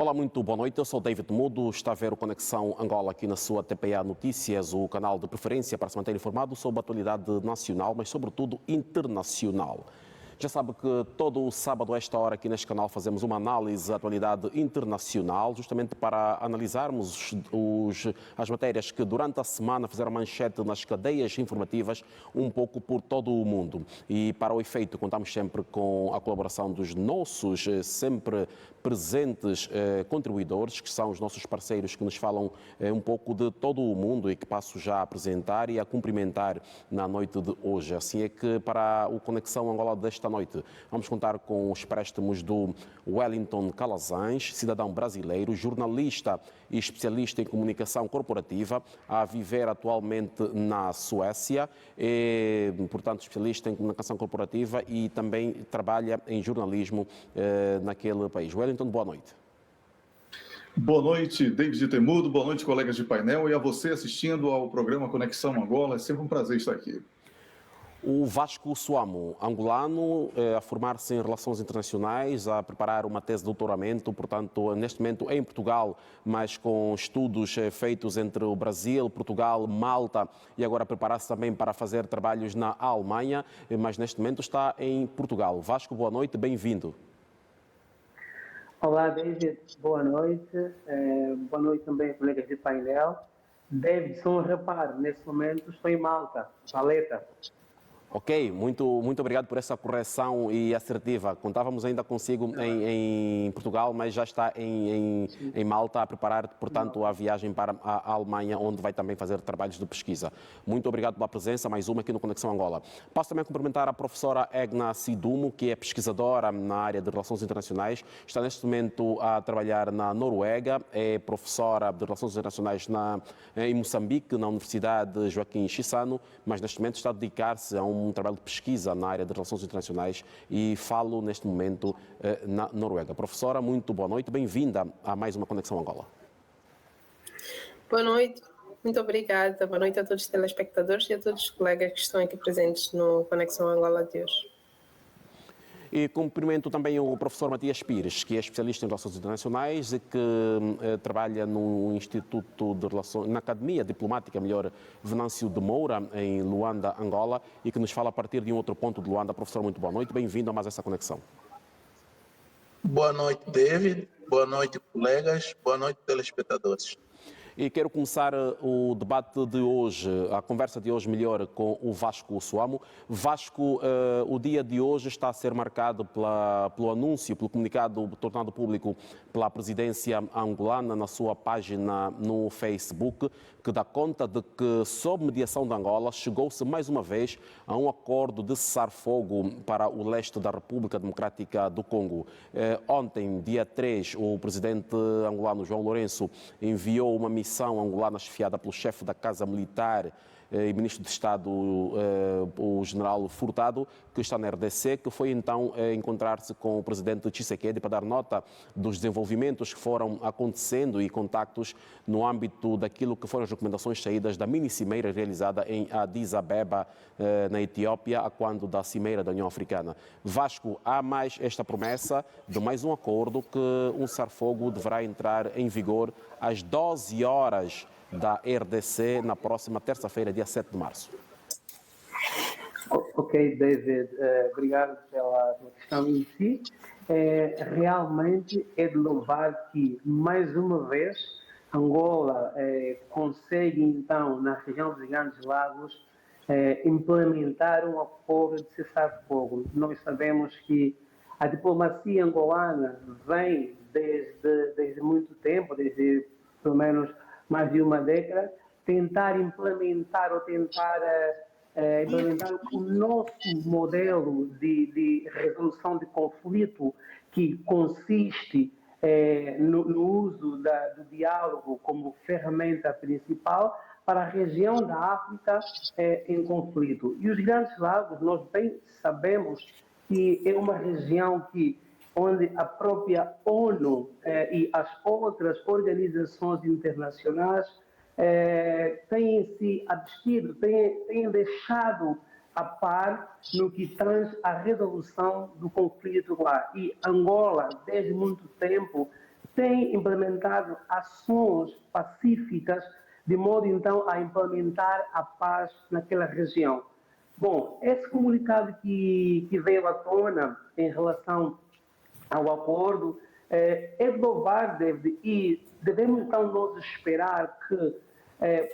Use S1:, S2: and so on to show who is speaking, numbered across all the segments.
S1: Olá, muito boa noite. Eu sou David Mudo. Está a ver o Conexão Angola aqui na sua TPA Notícias, o canal de preferência para se manter informado sobre a atualidade nacional, mas sobretudo internacional. Já sabe que todo o sábado a esta hora aqui neste canal fazemos uma análise da atualidade internacional, justamente para analisarmos as matérias que durante a semana fizeram manchete nas cadeias informativas um pouco por todo o mundo. E para o efeito contamos sempre com a colaboração dos nossos sempre presentes contribuidores, que são os nossos parceiros que nos falam um pouco de todo o mundo e que passo já a apresentar e a cumprimentar na noite de hoje. Assim é que para o Conexão Angola desta noite vamos contar com os préstimos do Wellington Calazans, cidadão brasileiro, jornalista e especialista em comunicação corporativa, a viver atualmente na Suécia, portanto especialista em comunicação corporativa e também trabalha em jornalismo naquele país. Wellington, boa noite.
S2: Boa noite, David Temudo, boa noite, colegas de painel, e a você assistindo ao programa Conexão Angola. É sempre um prazer estar aqui.
S1: O Vasco Suamo, angolano, a formar-se em Relações Internacionais, a preparar uma tese de doutoramento, portanto, neste momento em Portugal, mas com estudos feitos entre o Brasil, Portugal, Malta e agora a preparar-se também para fazer trabalhos na Alemanha, mas neste momento está em Portugal. Vasco, boa noite, bem-vindo.
S3: Olá, David, boa noite. Boa noite também, colegas de painel. David, só um reparo, nesse momento estou em Malta, Valeta.
S1: Ok, muito obrigado por essa correção e assertiva. Contávamos ainda consigo em Portugal, mas já está em Malta a preparar, portanto, a viagem para a Alemanha, onde vai também fazer trabalhos de pesquisa. Muito obrigado pela presença, mais uma aqui no Conexão Angola. Passo também a cumprimentar a professora Egna Sidumo, que é pesquisadora na área de Relações Internacionais, está neste momento a trabalhar na Noruega, é professora de Relações Internacionais em Moçambique, na Universidade Joaquim Chissano, mas neste momento está a dedicar-se a um trabalho de pesquisa na área de relações internacionais e falo neste momento na Noruega. Professora, muito boa noite, bem-vinda a mais uma Conexão Angola.
S4: Boa noite, muito obrigada. Boa noite a todos os telespectadores e a todos os colegas que estão aqui presentes no Conexão Angola de hoje.
S1: E cumprimento também o professor Matias Pires, que é especialista em Relações Internacionais e que trabalha no Instituto de Relações, na Academia Diplomática, Venâncio de Moura, em Luanda, Angola, e que nos fala a partir de um outro ponto de Luanda. Professor, muito boa noite, bem-vindo a mais essa conexão.
S5: Boa noite, David. Boa noite, colegas. Boa noite, telespectadores.
S1: E quero começar o debate de hoje, a conversa de hoje, melhor, com o Vasco Suamo. Vasco, o dia de hoje está a ser marcado pelo anúncio, pelo comunicado tornado público pela presidência angolana na sua página no Facebook, que dá conta de que, sob mediação de Angola, chegou-se mais uma vez a um acordo de cessar-fogo para o leste da República Democrática do Congo. Ontem, dia 3, o presidente angolano João Lourenço enviou uma missão angolana chefiada pelo chefe da Casa Militar e ministro de Estado, o general Furtado, que está na RDC, que foi então encontrar-se com o presidente Tshisekedi para dar nota dos desenvolvimentos que foram acontecendo e contactos no âmbito daquilo que foram as recomendações saídas da mini-cimeira realizada em Addis Abeba, na Etiópia, a quando da cimeira da União Africana. Vasco, há mais esta promessa de mais um acordo que um cessar-fogo deverá entrar em vigor às 12 horas da RDC na próxima terça-feira, dia 7 de março.
S3: Ok, David, obrigado pela questão em si. Realmente é de louvar que, mais uma vez, Angola consegue, então, na região dos Grandes Lagos, implementar um acordo de cessar-fogo. Nós sabemos que a diplomacia angolana vem desde muito tempo, desde pelo menos mais de uma década, tentar implementar o nosso modelo de resolução de conflito, que consiste no uso do diálogo como ferramenta principal para a região da África em conflito. E os Grandes Lagos, nós bem sabemos que é uma região onde a própria ONU e as outras organizações internacionais têm se abstido, têm deixado a par no que tange à resolução do conflito lá. E Angola, desde muito tempo, tem implementado ações pacíficas de modo então a implementar a paz naquela região. Bom, esse comunicado que veio à tona em relação ao acordo é de louvar, David, e devemos então nós esperar que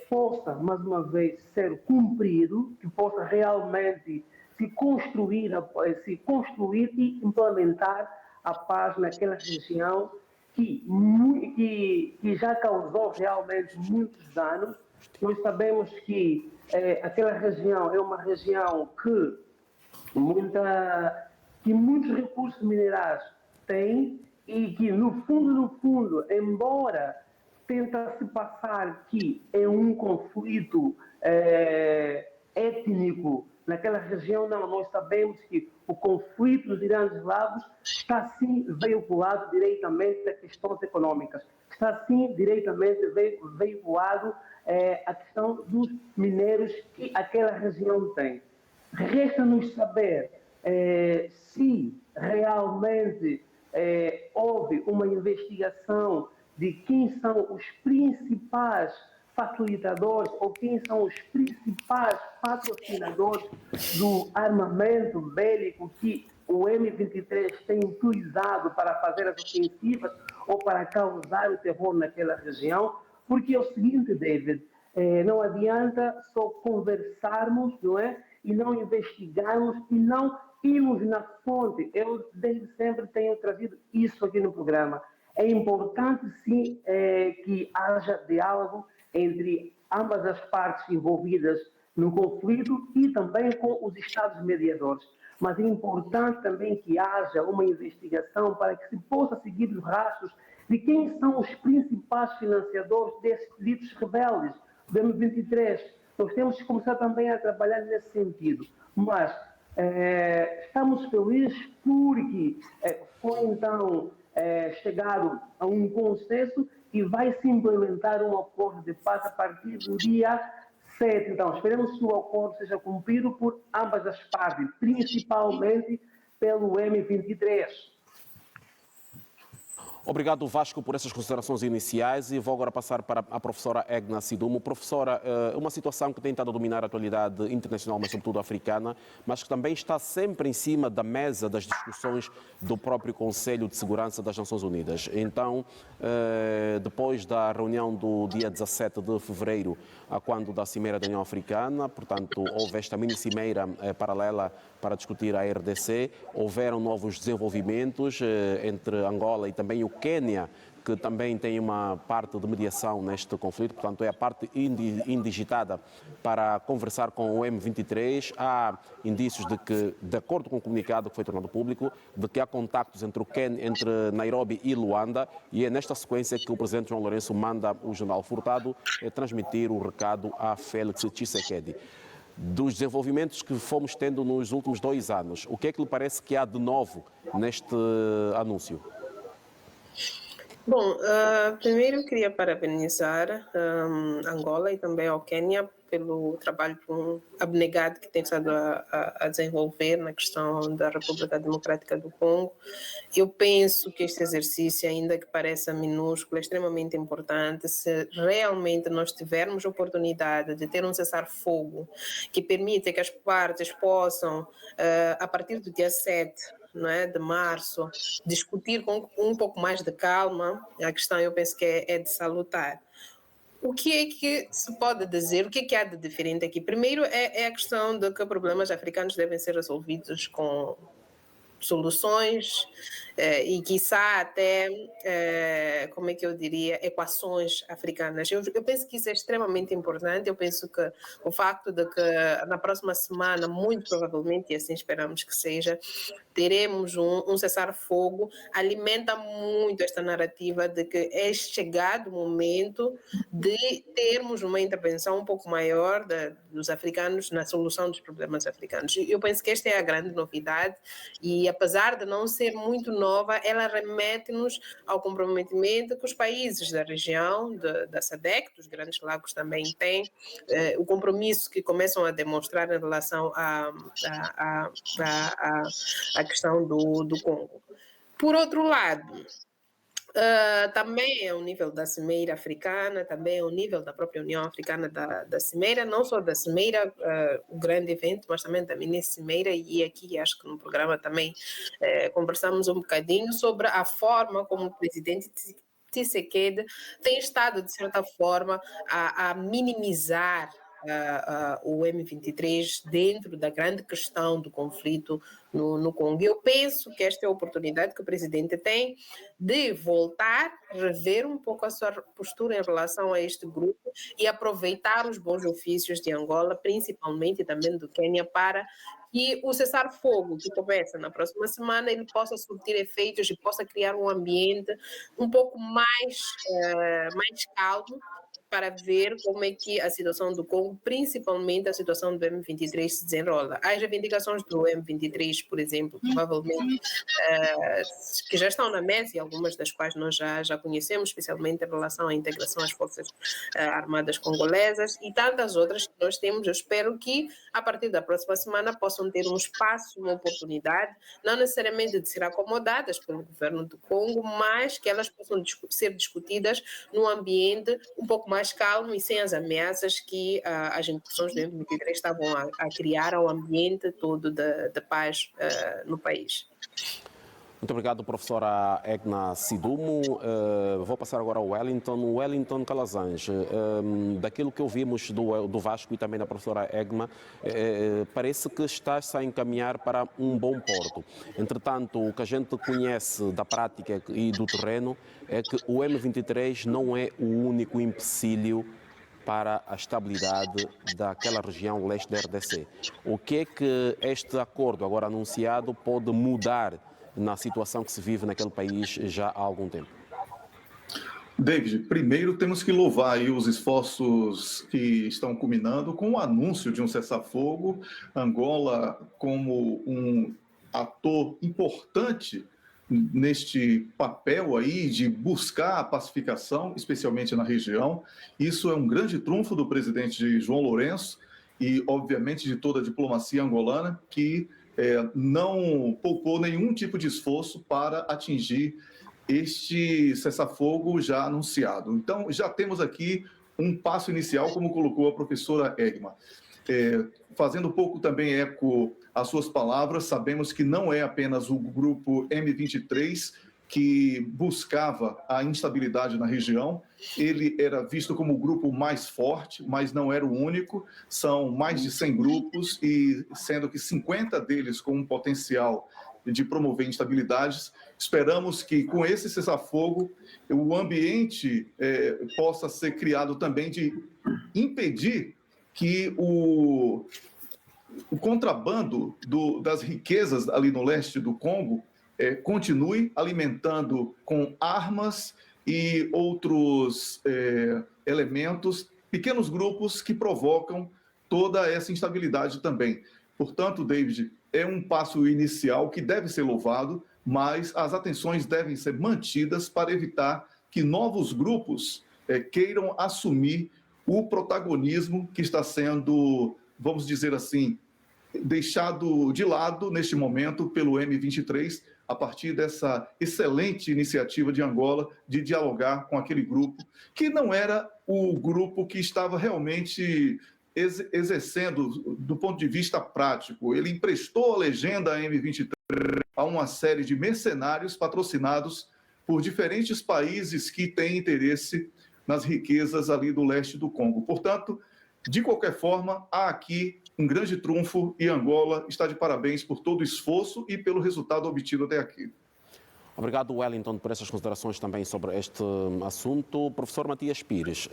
S3: possa, mais uma vez, ser cumprido, que possa realmente se construir e implementar a paz naquela região que já causou realmente muitos danos. Nós sabemos que aquela região é uma região que muitos recursos minerais tem e que, no fundo, embora tenta se passar que é um conflito étnico naquela região, não, nós sabemos que o conflito dos Grandes Lagos está sim veiculado diretamente a questões econômicas, está sim diretamente veiculado a questão dos minérios que aquela região tem. Resta-nos saber se realmente houve uma investigação de quem são os principais facilitadores ou quem são os principais patrocinadores do armamento bélico que o M23 tem utilizado para fazer as ofensivas ou para causar o terror naquela região, porque é o seguinte, David, não adianta só conversarmos, não é? E não investigarmos e não irmos na fonte. Eu desde sempre tenho trazido isso aqui no programa. É importante sim que haja diálogo entre ambas as partes envolvidas no conflito e também com os Estados mediadores. Mas é importante também que haja uma investigação para que se possa seguir os rastros de quem são os principais financiadores desses ditos rebeldes do M23. Nós temos que começar também a trabalhar nesse sentido. Mas estamos felizes porque foi então chegado a um consenso e vai se implementar um acordo de paz a partir do dia 7. Então, esperemos que o acordo seja cumprido por ambas as partes, principalmente pelo M23.
S1: Obrigado, Vasco, por essas considerações iniciais e vou agora passar para a professora Egna Sidumo. Professora, uma situação que tem estado a dominar a atualidade internacional, mas sobretudo africana, mas que também está sempre em cima da mesa das discussões do próprio Conselho de Segurança das Nações Unidas. Então, depois da reunião do dia 17 de fevereiro, quando da Cimeira da União Africana, portanto, houve esta mini-cimeira paralela para discutir a RDC, houveram novos desenvolvimentos entre Angola e também o Quênia, que também tem uma parte de mediação neste conflito, portanto é a parte indigitada para conversar com o M23. Há indícios de que, de acordo com o comunicado que foi tornado público, de que há contactos entre Nairobi e Luanda, e é nesta sequência que o presidente João Lourenço manda o general Furtado transmitir o recado a Félix Tshisekedi. Dos desenvolvimentos que fomos tendo nos últimos 2 anos, o que é que lhe parece que há de novo neste anúncio?
S4: Bom, primeiro eu queria parabenizar Angola e também ao Quênia pelo trabalho abnegado que tem estado a desenvolver na questão da República Democrática do Congo. Eu penso que este exercício, ainda que pareça minúsculo, é extremamente importante se realmente nós tivermos a oportunidade de ter um cessar-fogo que permita que as partes possam, a partir do dia 7, não é, de março, discutir com um pouco mais de calma. A questão, eu penso que é de salutar. O que é que se pode dizer? O que é que há de diferente aqui? Primeiro é a questão de que problemas africanos devem ser resolvidos com soluções e, quiçá, até, como é que eu diria, equações africanas. Eu penso que isso é extremamente importante. Eu penso que o facto de que na próxima semana, muito provavelmente, e assim esperamos que seja, teremos um cessar-fogo, alimenta muito esta narrativa de que é chegado o momento de termos uma intervenção um pouco maior dos africanos na solução dos problemas africanos. Eu penso que esta é a grande novidade e, apesar de não ser muito nova, ela remete-nos ao comprometimento que os países da região, da SADC, dos Grandes Lagos também têm, o compromisso que começam a demonstrar em relação à questão do Congo. Por outro lado, Também é o nível da Cimeira Africana, também é o nível da própria União Africana da Cimeira, não só da Cimeira, o grande evento, mas também da mini Cimeira, e aqui acho que no programa também conversamos um bocadinho sobre a forma como o presidente Tshisekedi tem estado, de certa forma, a minimizar o M23 dentro da grande questão do conflito no Congo. Eu penso que esta é a oportunidade que o presidente tem de voltar, rever um pouco a sua postura em relação a este grupo e aproveitar os bons ofícios de Angola, principalmente também do Quênia, para que o cessar-fogo, que começa na próxima semana, ele possa surtir efeitos e possa criar um ambiente um pouco mais calmo, para ver como é que a situação do Congo, principalmente a situação do M23, se desenrola. As reivindicações do M23, por exemplo, provavelmente, que já estão na mesa e algumas das quais nós já conhecemos, especialmente em relação à integração às Forças Armadas Congolesas e tantas outras que nós temos. Eu espero que, a partir da próxima semana, possam ter um espaço, uma oportunidade, não necessariamente de ser acomodadas pelo governo do Congo, mas que elas possam ser discutidas num ambiente um pouco mais calmo e sem as ameaças que as incursões do M23 estavam a criar ao ambiente todo de paz no país.
S1: Muito obrigado, professora Egna Sidumo. Vou passar agora ao Wellington. Wellington Calazans, daquilo que ouvimos do Vasco e também da professora Egna, parece que está-se a encaminhar para um bom porto. Entretanto, o que a gente conhece da prática e do terreno é que o M23 não é o único empecilho para a estabilidade daquela região leste da RDC. O que é que este acordo agora anunciado pode mudar na situação que se vive naquele país já há algum tempo?
S2: David, primeiro temos que louvar aí os esforços que estão culminando com o anúncio de um cessar-fogo. Angola como um ator importante neste papel aí de buscar a pacificação, especialmente na região. Isso é um grande trunfo do presidente João Lourenço e, obviamente, de toda a diplomacia angolana, que não poupou nenhum tipo de esforço para atingir este cessar-fogo já anunciado. Então, já temos aqui um passo inicial, como colocou a professora Egma. Fazendo um pouco também eco às suas palavras, sabemos que não é apenas o grupo M23 que buscava a instabilidade na região, ele era visto como o grupo mais forte, mas não era o único, são mais de 100 grupos, e sendo que 50 deles com um potencial de promover instabilidades. Esperamos que com esse cessar-fogo o ambiente possa ser criado também de impedir que o contrabando das riquezas ali no leste do Congo continue alimentando com armas e outros elementos, pequenos grupos que provocam toda essa instabilidade também. Portanto, David, é um passo inicial que deve ser louvado, mas as atenções devem ser mantidas para evitar que novos grupos queiram assumir o protagonismo que está sendo, vamos dizer assim, deixado de lado neste momento pelo M23, a partir dessa excelente iniciativa de Angola de dialogar com aquele grupo, que não era o grupo que estava realmente exercendo do ponto de vista prático. Ele emprestou a legenda M23 a uma série de mercenários patrocinados por diferentes países que têm interesse nas riquezas ali do leste do Congo. Portanto, de qualquer forma, há aqui um grande trunfo e Angola está de parabéns por todo o esforço e pelo resultado obtido até aqui.
S1: Obrigado, Wellington, por essas considerações também sobre este assunto. Professor Matias Pires,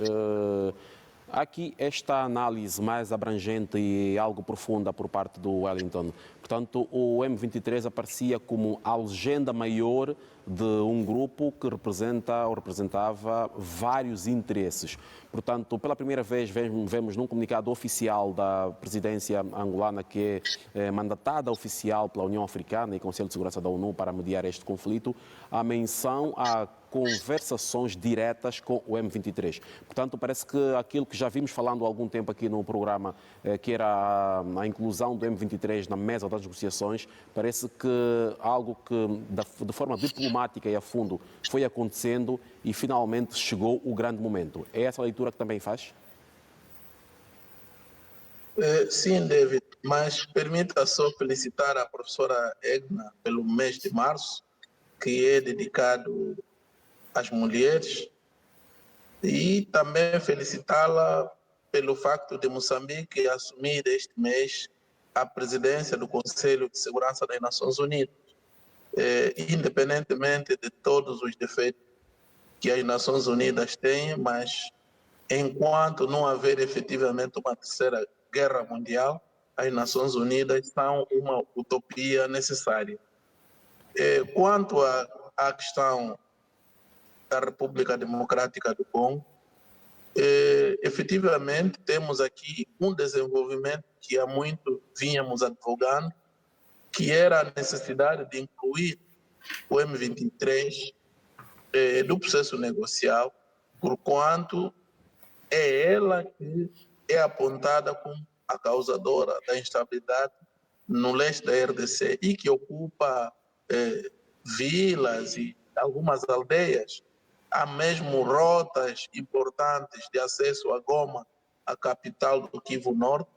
S1: há aqui esta análise mais abrangente e algo profunda por parte do Wellington. Portanto, o M23 aparecia como a legenda maior de um grupo que representa ou representava vários interesses. Portanto, pela primeira vez vemos num comunicado oficial da presidência angolana, que é mandatada oficial pela União Africana e Conselho de Segurança da ONU para mediar este conflito, a menção a conversações diretas com o M23. Portanto, parece que aquilo que já vimos falando há algum tempo aqui no programa, que era a inclusão do M23 na mesa das negociações, parece que algo que de forma diplomática sistemática e a fundo foi acontecendo e finalmente chegou o grande momento. É essa a leitura que também faz?
S5: Sim, David, mas permita só felicitar a professora Egna pelo mês de março, que é dedicado às mulheres, e também felicitá-la pelo facto de Moçambique assumir este mês a presidência do Conselho de Segurança das Nações Unidas. Independentemente de todos os defeitos que as Nações Unidas têm, mas enquanto não haver efetivamente uma terceira guerra mundial, as Nações Unidas são uma utopia necessária. Quanto à questão da República Democrática do Congo, efetivamente temos aqui um desenvolvimento que há muito vínhamos advogando, que era a necessidade de incluir o M23 do processo negocial, porquanto é ela que é apontada como a causadora da instabilidade no leste da RDC e que ocupa vilas e algumas aldeias. Há mesmo rotas importantes de acesso a Goma, a capital do Kivu Norte,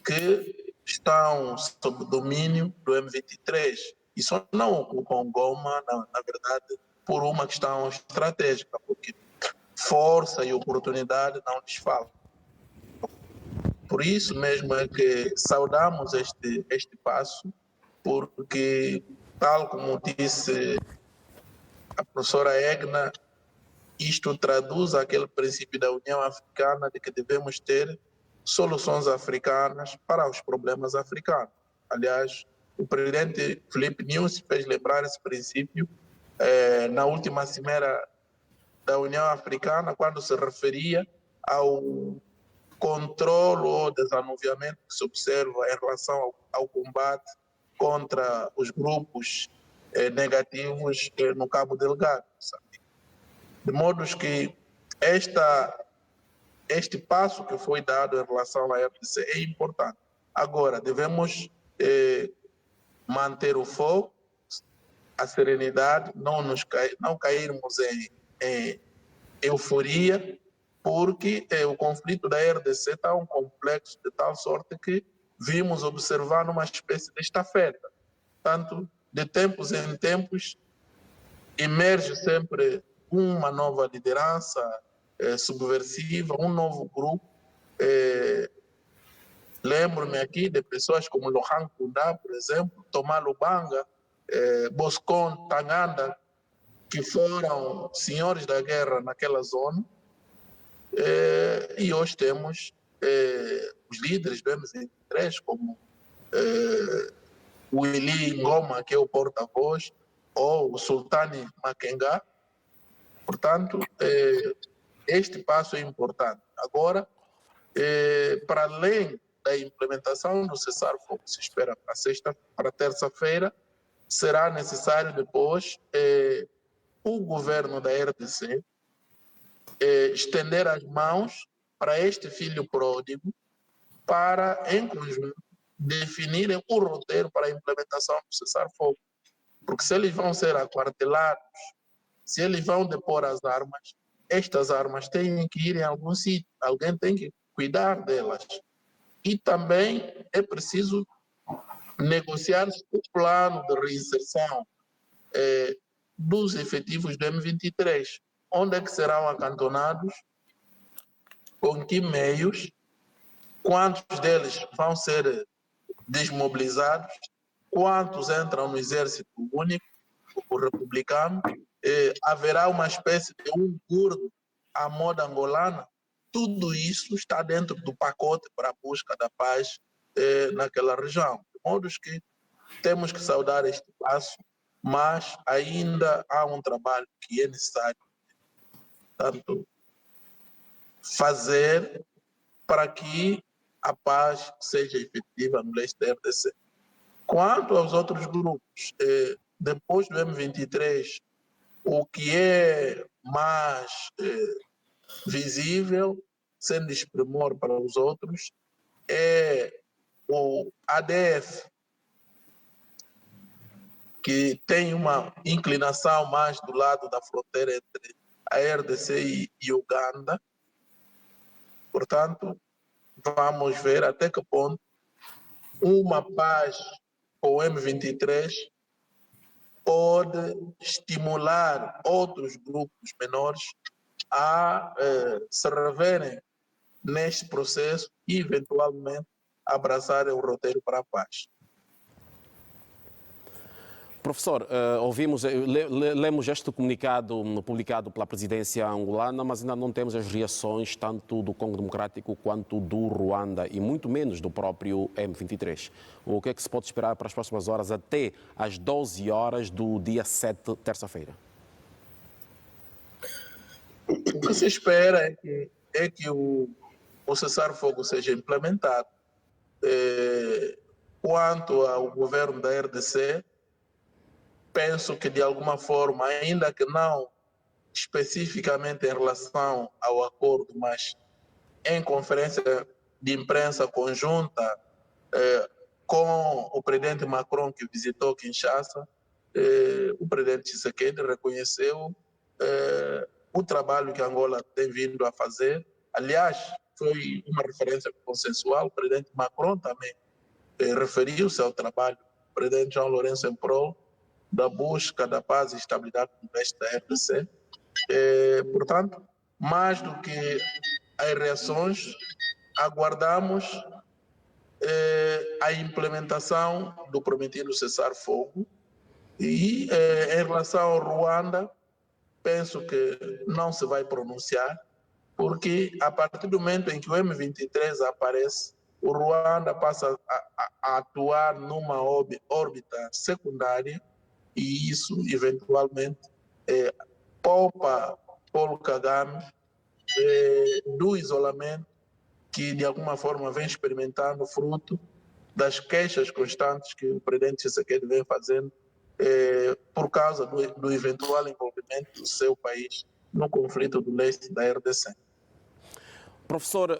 S5: que estão sob domínio do M23 e só não ocupam Goma, na verdade, por uma questão estratégica, porque força e oportunidade não lhes faltam. Por isso mesmo é que saudamos este passo, porque, tal como disse a professora Egna, isto traduz aquele princípio da União Africana de que devemos ter soluções africanas para os problemas africanos. Aliás, o presidente Filipe Nyusi fez lembrar esse princípio na última cimeira da União Africana, quando se referia ao controle ou desanuviamento que se observa em relação ao combate contra os grupos negativos no Cabo Delgado. Sabe? De modo que este passo que foi dado em relação à RDC é importante. Agora, devemos manter o foco, a serenidade, não cairmos em euforia, porque o conflito da RDC está um complexo de tal sorte que vimos observar uma espécie de estafeta. Tanto de tempos em tempos emerge sempre uma nova liderança subversiva, um novo grupo. Lembro-me aqui de pessoas como Lohan Kunda, por exemplo, Tomás Lubanga, Boscon Tanganda, que foram senhores da guerra naquela zona, e hoje temos os líderes do M23, como o Eli Ngoma, que é o porta-voz, ou o Sultani Makenga. Portanto, este passo é importante. Agora, para além da implementação do cessar-fogo, se espera para terça-feira, será necessário depois o governo da RDC estender as mãos para este filho pródigo para, em conjunto, definirem o roteiro para a implementação do cessar-fogo. Porque se eles vão ser aquartelados, se eles vão depor as armas, estas armas têm que ir em algum sítio, alguém tem que cuidar delas. E também é preciso negociar o plano de reinserção dos efetivos do M23. Onde é que serão acantonados, com que meios, quantos deles vão ser desmobilizados, quantos entram no exército único, o republicano, haverá uma espécie de um curdo à moda angolana. Tudo isso está dentro do pacote para a busca da paz naquela região. De modo que temos que saudar este passo, mas ainda há um trabalho que é necessário tanto fazer para que a paz seja efetiva no leste da RDC. Quanto aos outros grupos, depois do M23, o que é mais visível, sem desprimor para os outros, é o ADF, que tem uma inclinação mais do lado da fronteira entre a RDC e Uganda. Portanto, vamos ver até que ponto uma paz com o M23 pode estimular outros grupos menores a se reverem neste processo e, eventualmente, abraçarem o roteiro para a paz.
S1: Professor, lemos este comunicado publicado pela presidência angolana, mas ainda não temos as reações tanto do Congo Democrático quanto do Ruanda e muito menos do próprio M23. O que é que se pode esperar para as próximas horas até às 12 horas do dia 7, terça-feira?
S5: O que se espera é que o cessar-fogo seja implementado. Quanto ao governo da RDC, penso que, de alguma forma, ainda que não especificamente em relação ao acordo, mas em conferência de imprensa conjunta com o presidente Macron, que visitou Kinshasa, o presidente Tshisekedi reconheceu o trabalho que Angola tem vindo a fazer. Aliás, foi uma referência consensual. O presidente Macron também referiu-se ao trabalho do presidente João Lourenço em prol da busca da paz e estabilidade no leste da RDC. Portanto, mais do que as reações, aguardamos a implementação do prometido cessar-fogo. E em relação ao Ruanda, penso que não se vai pronunciar, porque a partir do momento em que o M23 aparece, o Ruanda passa a atuar numa órbita secundária, e isso, eventualmente, poupa Paulo Kagame do isolamento que, de alguma forma, vem experimentando fruto das queixas constantes que o presidente Tshisekedi vem fazendo por causa do eventual envolvimento do seu país no conflito do leste da RDC.
S1: Professor,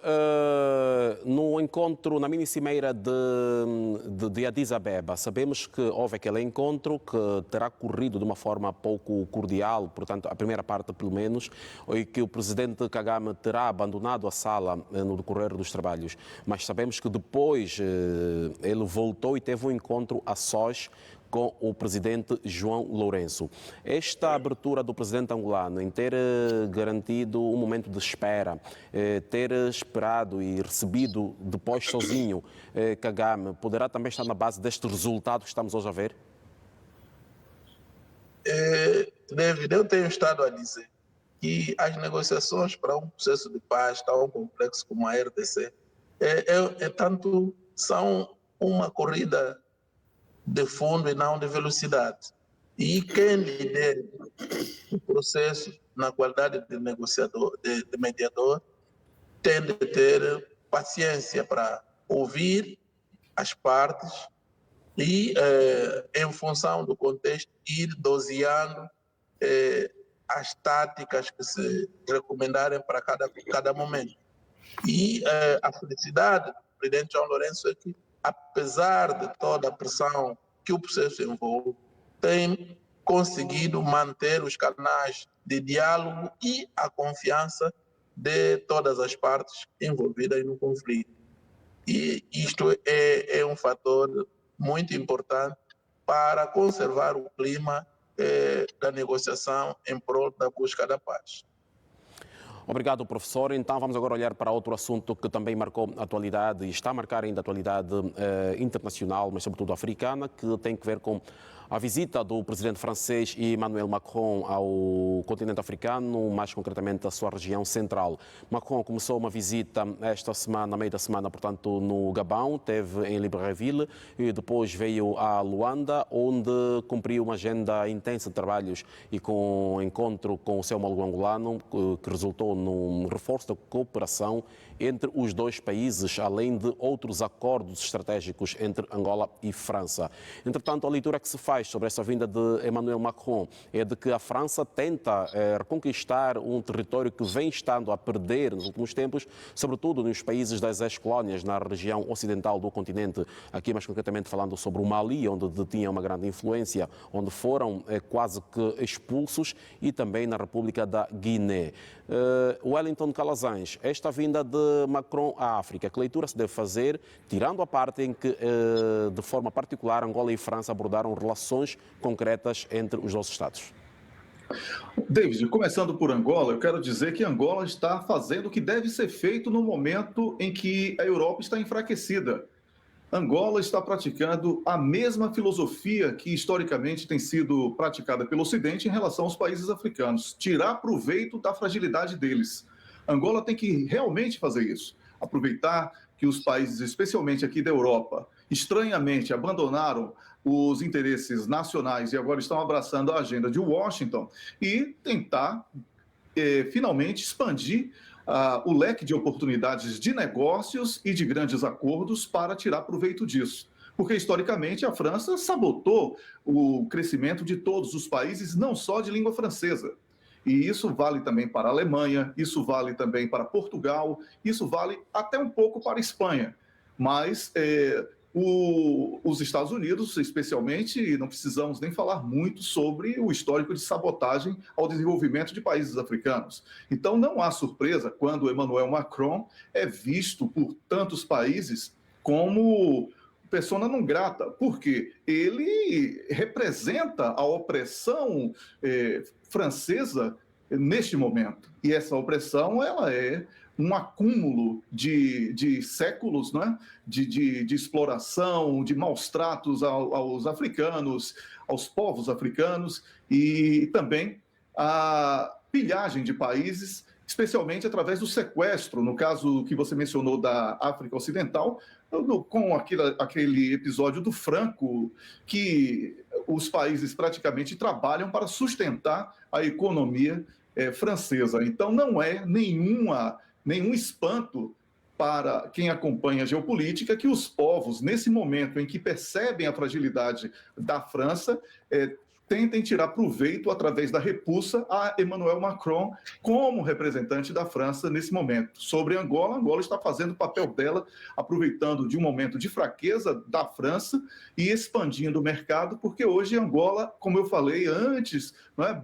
S1: no encontro, na mini-cimeira de Addis Abeba, sabemos que houve aquele encontro que terá corrido de uma forma pouco cordial, portanto, a primeira parte pelo menos, e que o presidente Kagame terá abandonado a sala no decorrer dos trabalhos. Mas sabemos que depois ele voltou e teve um encontro a sós com o presidente João Lourenço. Esta abertura do presidente angolano em ter garantido um momento de espera, ter esperado e recebido depois sozinho Kagame, poderá também estar na base deste resultado que estamos hoje a ver?
S5: David, eu tenho estado a dizer que as negociações para um processo de paz tão complexo como a RDC são uma corrida de fundo e não de velocidade. E quem lidera o processo na qualidade de negociador, de mediador, tem de ter paciência para ouvir as partes e, em função do contexto, ir doseando as táticas que se recomendarem para cada momento. E a felicidade do presidente João Lourenço é que, apesar de toda a pressão que o processo envolve, tem conseguido manter os canais de diálogo e a confiança de todas as partes envolvidas no conflito. E isto é um fator muito importante para conservar o clima da negociação em prol da busca da paz.
S1: Obrigado, professor. Então vamos agora olhar para outro assunto que também marcou a atualidade e está a marcar ainda a atualidade internacional, mas sobretudo africana, que tem que ver com a visita do presidente francês Emmanuel Macron ao continente africano, mais concretamente à sua região central. Macron começou uma visita esta semana, meio da semana, portanto, no Gabão, teve em Libreville e depois veio a Luanda, onde cumpriu uma agenda intensa de trabalhos e com um encontro com o seu homólogo angolano, que resultou num reforço da cooperação entre os dois países, além de outros acordos estratégicos entre Angola e França. Entretanto, a leitura que se faz sobre essa vinda de Emmanuel Macron é de que a França tenta reconquistar um território que vem estando a perder nos últimos tempos, sobretudo nos países das ex-colónias, na região ocidental do continente, aqui mais concretamente falando sobre o Mali, onde detinha uma grande influência, onde foram quase que expulsos, e também na República da Guiné. Wellington Calazans, esta vinda de Macron à África, que leitura se deve fazer, tirando a parte em que, de forma particular, Angola e França abordaram relações concretas entre os dois Estados?
S2: David, começando por Angola, eu quero dizer que Angola está fazendo o que deve ser feito no momento em que a Europa está enfraquecida. Angola está praticando a mesma filosofia que historicamente tem sido praticada pelo Ocidente em relação aos países africanos, tirar proveito da fragilidade deles. Angola tem que realmente fazer isso, aproveitar que os países, especialmente aqui da Europa, estranhamente abandonaram os interesses nacionais e agora estão abraçando a agenda de Washington e tentar finalmente expandir o leque de oportunidades de negócios e de grandes acordos para tirar proveito disso. Porque, historicamente, a França sabotou o crescimento de todos os países, não só de língua francesa. E isso vale também para a Alemanha, isso vale também para Portugal, isso vale até um pouco para a Espanha. Mas os Estados Unidos, especialmente, não precisamos nem falar muito sobre o histórico de sabotagem ao desenvolvimento de países africanos. Então, não há surpresa quando Emmanuel Macron é visto por tantos países como persona não grata, porque ele representa a opressão francesa neste momento. E essa opressão, ela é um acúmulo de séculos, né? de exploração, de maus tratos aos africanos, aos povos africanos, e também a pilhagem de países, especialmente através do sequestro, no caso que você mencionou da África Ocidental, com aquele episódio do Franco, que os países praticamente trabalham para sustentar a economia francesa. Então, não é nenhum espanto para quem acompanha a geopolítica que os povos, nesse momento em que percebem a fragilidade da França, tentem tirar proveito através da repulsa a Emmanuel Macron como representante da França nesse momento. Sobre Angola, Angola está fazendo o papel dela, aproveitando de um momento de fraqueza da França e expandindo o mercado, porque hoje Angola, como eu falei antes,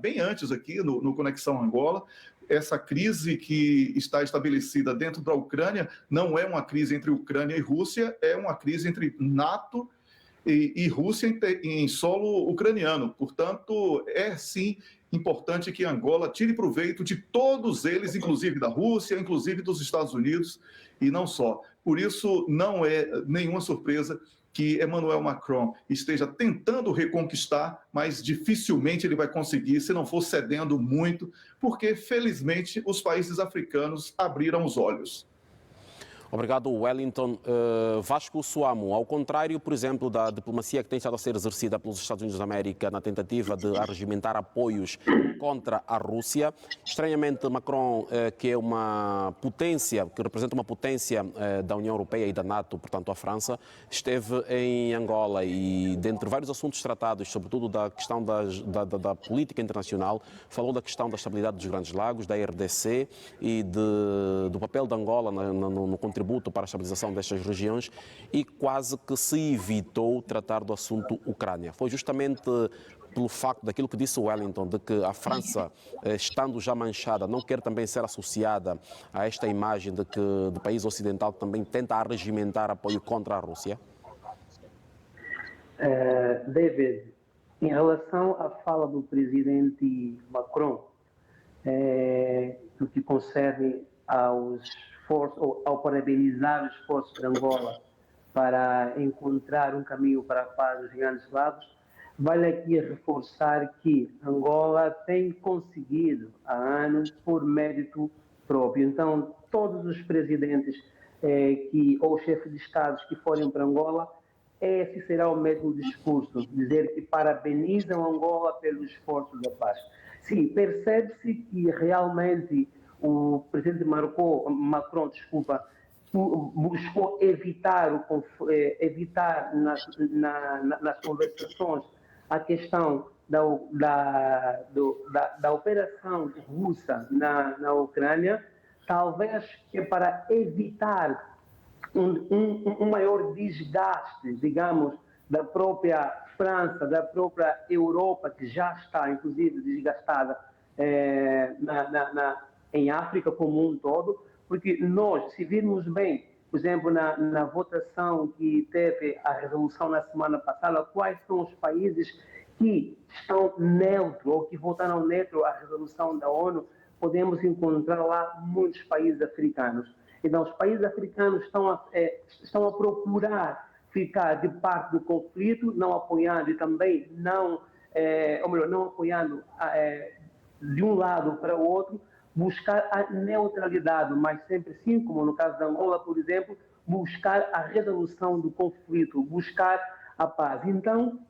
S2: bem antes aqui no Conexão Angola, essa crise que está estabelecida dentro da Ucrânia não é uma crise entre Ucrânia e Rússia, é uma crise entre NATO e Rússia em solo ucraniano. Portanto, é sim importante que Angola tire proveito de todos eles, inclusive da Rússia, inclusive dos Estados Unidos, e não só. Por isso, não é nenhuma surpresa que Emmanuel Macron esteja tentando reconquistar, mas dificilmente ele vai conseguir se não for cedendo muito, porque, felizmente, os países africanos abriram os olhos.
S1: Obrigado, Wellington. Vasco Suamo, ao contrário, por exemplo, da diplomacia que tem estado a ser exercida pelos Estados Unidos da América na tentativa de arregimentar apoios contra a Rússia, estranhamente Macron, que é uma potência, que representa uma potência da União Europeia e da NATO, portanto a França, esteve em Angola e, dentre vários assuntos tratados, sobretudo da questão da política internacional, falou da questão da estabilidade dos Grandes Lagos, da RDC e do papel de Angola no contributo para a estabilização destas regiões e quase que se evitou tratar do assunto Ucrânia. Foi justamente pelo facto daquilo que disse Wellington, de que a França, estando já manchada, não quer também ser associada a esta imagem de que do país ocidental também tenta arregimentar apoio contra a Rússia?
S3: David, em relação à fala do presidente Macron, no que concerne ao parabenizar os esforços de Angola para encontrar um caminho para a paz dos Grandes Lagos, vale aqui reforçar que Angola tem conseguido há anos por mérito próprio. Então, todos os presidentes ou chefes de Estados que forem para Angola, esse será o mesmo discurso, dizer que parabenizam Angola pelo esforço da paz. Sim, percebe-se que realmente o presidente Macron, buscou evitar, evitar nas conversações a questão da operação russa na Ucrânia, talvez que para evitar um maior desgaste, digamos, da própria França, da própria Europa, que já está, inclusive, desgastada em África como um todo, porque nós, se virmos bem, por exemplo, na votação que teve a resolução na semana passada, quais são os países que estão neutros ou que votaram neutro à resolução da ONU, podemos encontrar lá muitos países africanos. Então, os países africanos estão a procurar ficar de parte do conflito, não apoiando e também não apoiando de um lado para o outro, buscar a neutralidade, mas sempre assim, como no caso da Angola, por exemplo, buscar a resolução do conflito, buscar a paz. Então,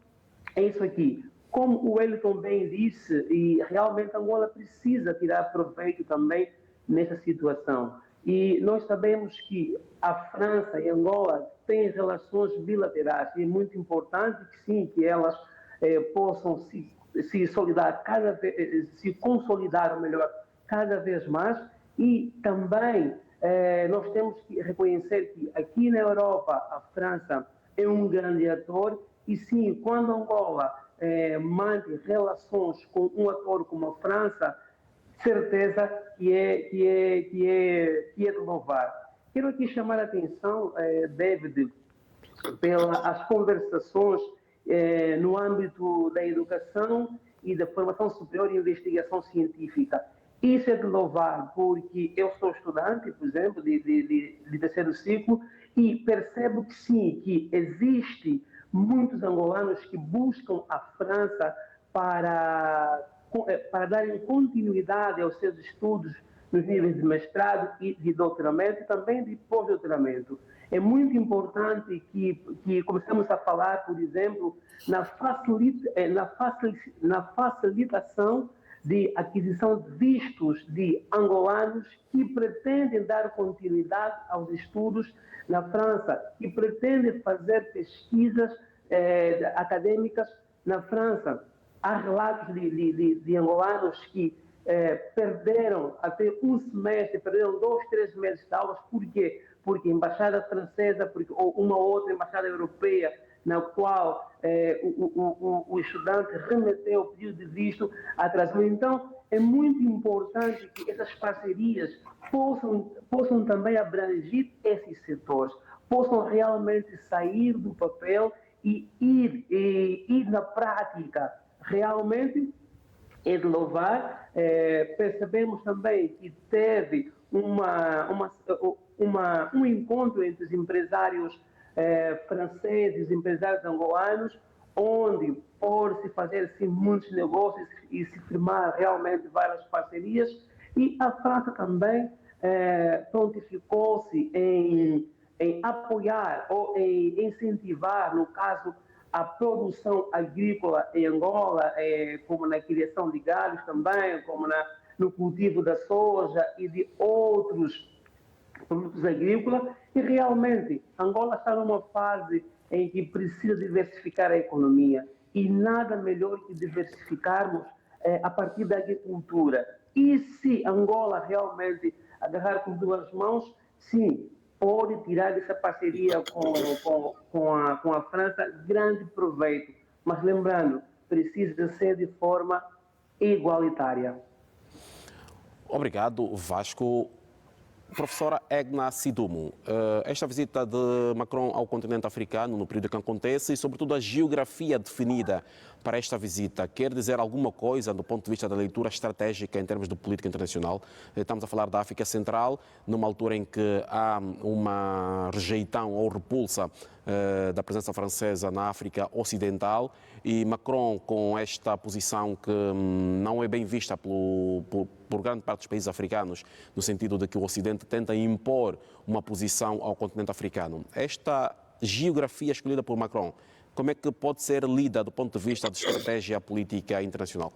S3: é isso aqui. Como o Wellington bem disse, e realmente Angola precisa tirar proveito também nessa situação. E nós sabemos que a França e Angola têm relações bilaterais e é muito importante que sim, que elas possam se consolidar melhor cada vez mais. E também nós temos que reconhecer que aqui na Europa a França é um grande ator e sim, quando Angola mantém relações com um ator como a França, certeza que é de louvar. Quero aqui chamar a atenção, David, pelas conversações no âmbito da educação e da formação superior e investigação científica. Isso é de louvar, porque eu sou estudante, por exemplo, de terceiro ciclo, e percebo que sim, que existe muitos angolanos que buscam a França para darem continuidade aos seus estudos nos níveis de mestrado e de doutoramento e também de pós-doutoramento. É muito importante que comecemos a falar, por exemplo, na facilitação de aquisição de vistos de angolanos que pretendem dar continuidade aos estudos na França, que pretendem fazer pesquisas acadêmicas na França. Há relatos de angolanos que perderam até um semestre, perderam 2, 3 meses de aulas. Por quê? Porque a embaixada francesa, ou uma outra embaixada europeia, na qual o estudante remeteu o pedido de visto, atrasou. Então, é muito importante que essas parcerias possam também abranger esses setores, possam realmente sair do papel e ir na prática. Realmente é de louvar. Percebemos também que teve um encontro entre os empresários franceses, empresários angolanos, onde pode-se fazer sim, muitos negócios e se firmar realmente várias parcerias. E a França também prontificou-se em apoiar ou em incentivar, no caso, a produção agrícola em Angola, como na criação de galos também, como no cultivo da soja e de outros produtos agrícolas. E realmente Angola está numa fase em que precisa diversificar a economia e nada melhor que diversificarmos a partir da agricultura. E se Angola realmente agarrar com duas mãos, sim, pode tirar dessa parceria com a França grande proveito. Mas lembrando, precisa ser de forma igualitária.
S1: Obrigado, Vasco. Professora Egna Sidumo, esta visita de Macron ao continente africano, no período que acontece, e sobretudo a geografia definida para esta visita, quer dizer alguma coisa do ponto de vista da leitura estratégica em termos de política internacional? Estamos a falar da África Central, numa altura em que há uma rejeição ou repulsa da presença francesa na África Ocidental, e Macron, com esta posição que não é bem vista por grande parte dos países africanos, no sentido de que o Ocidente tenta impor uma posição ao continente africano. Esta geografia escolhida por Macron, como é que pode ser lida do ponto de vista de estratégia política internacional?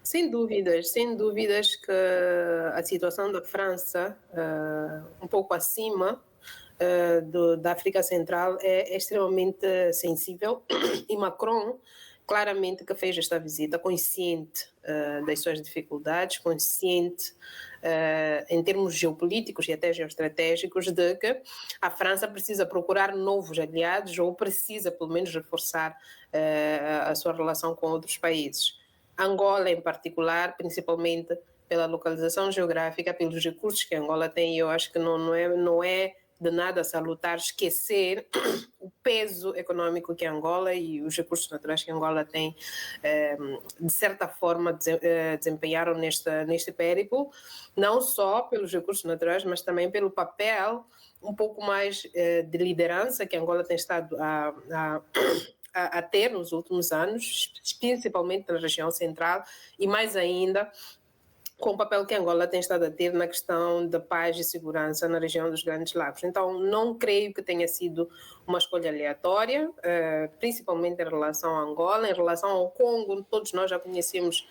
S4: Sem dúvidas que a situação da França, um pouco acima da África Central, é extremamente sensível e Macron claramente que fez esta visita consciente das suas dificuldades, consciente em termos geopolíticos e até geoestratégicos de que a França precisa procurar novos aliados ou precisa pelo menos reforçar a sua relação com outros países. Angola em particular, principalmente pela localização geográfica, pelos recursos que Angola tem, eu acho que não é de nada salutar esquecer o peso econômico que Angola e os recursos naturais que Angola tem, de certa forma, desempenharam neste périplo, não só pelos recursos naturais, mas também pelo papel um pouco mais de liderança que Angola tem estado a ter nos últimos anos, principalmente na região central, e mais ainda com o papel que Angola tem estado a ter na questão da paz e segurança na região dos Grandes Lagos. Então, não creio que tenha sido uma escolha aleatória, principalmente em relação a Angola. Em relação ao Congo, todos nós já conhecemos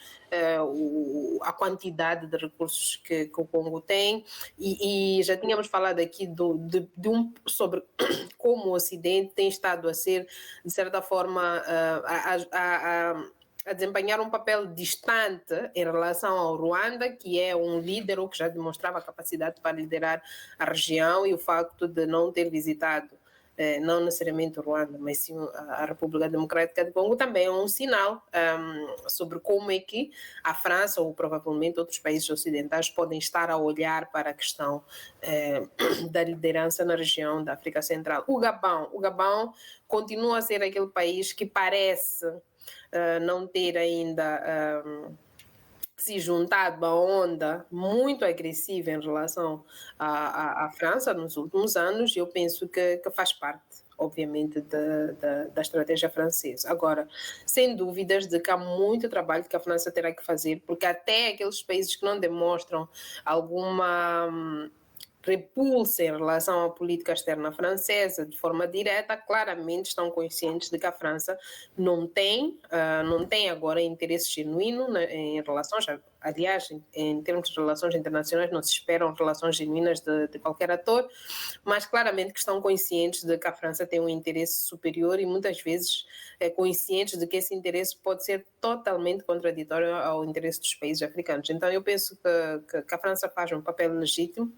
S4: a quantidade de recursos que o Congo tem e já tínhamos falado aqui sobre como o Ocidente tem estado a ser, de certa forma, a desempenhar um papel distante em relação ao Ruanda, que é um líder ou que já demonstrava capacidade para liderar a região, e o facto de não ter visitado não necessariamente o Ruanda, mas sim a República Democrática do Congo, também é um sinal sobre como é que a França ou provavelmente outros países ocidentais podem estar a olhar para a questão da liderança na região da África Central. O Gabão continua a ser aquele país que parece não ter ainda se juntado à onda muito agressiva em relação à França nos últimos anos, e eu penso que faz parte, obviamente, da estratégia francesa. Agora, sem dúvidas de que há muito trabalho que a França terá que fazer, porque até aqueles países que não demonstram alguma repulsa em relação à política externa francesa de forma direta, claramente estão conscientes de que a França não tem agora interesse genuíno em relações, aliás, em termos de relações internacionais não se esperam relações genuínas de qualquer ator, mas claramente que estão conscientes de que a França tem um interesse superior e muitas vezes conscientes de que esse interesse pode ser totalmente contraditório ao interesse dos países africanos. Então eu penso que a França faz um papel legítimo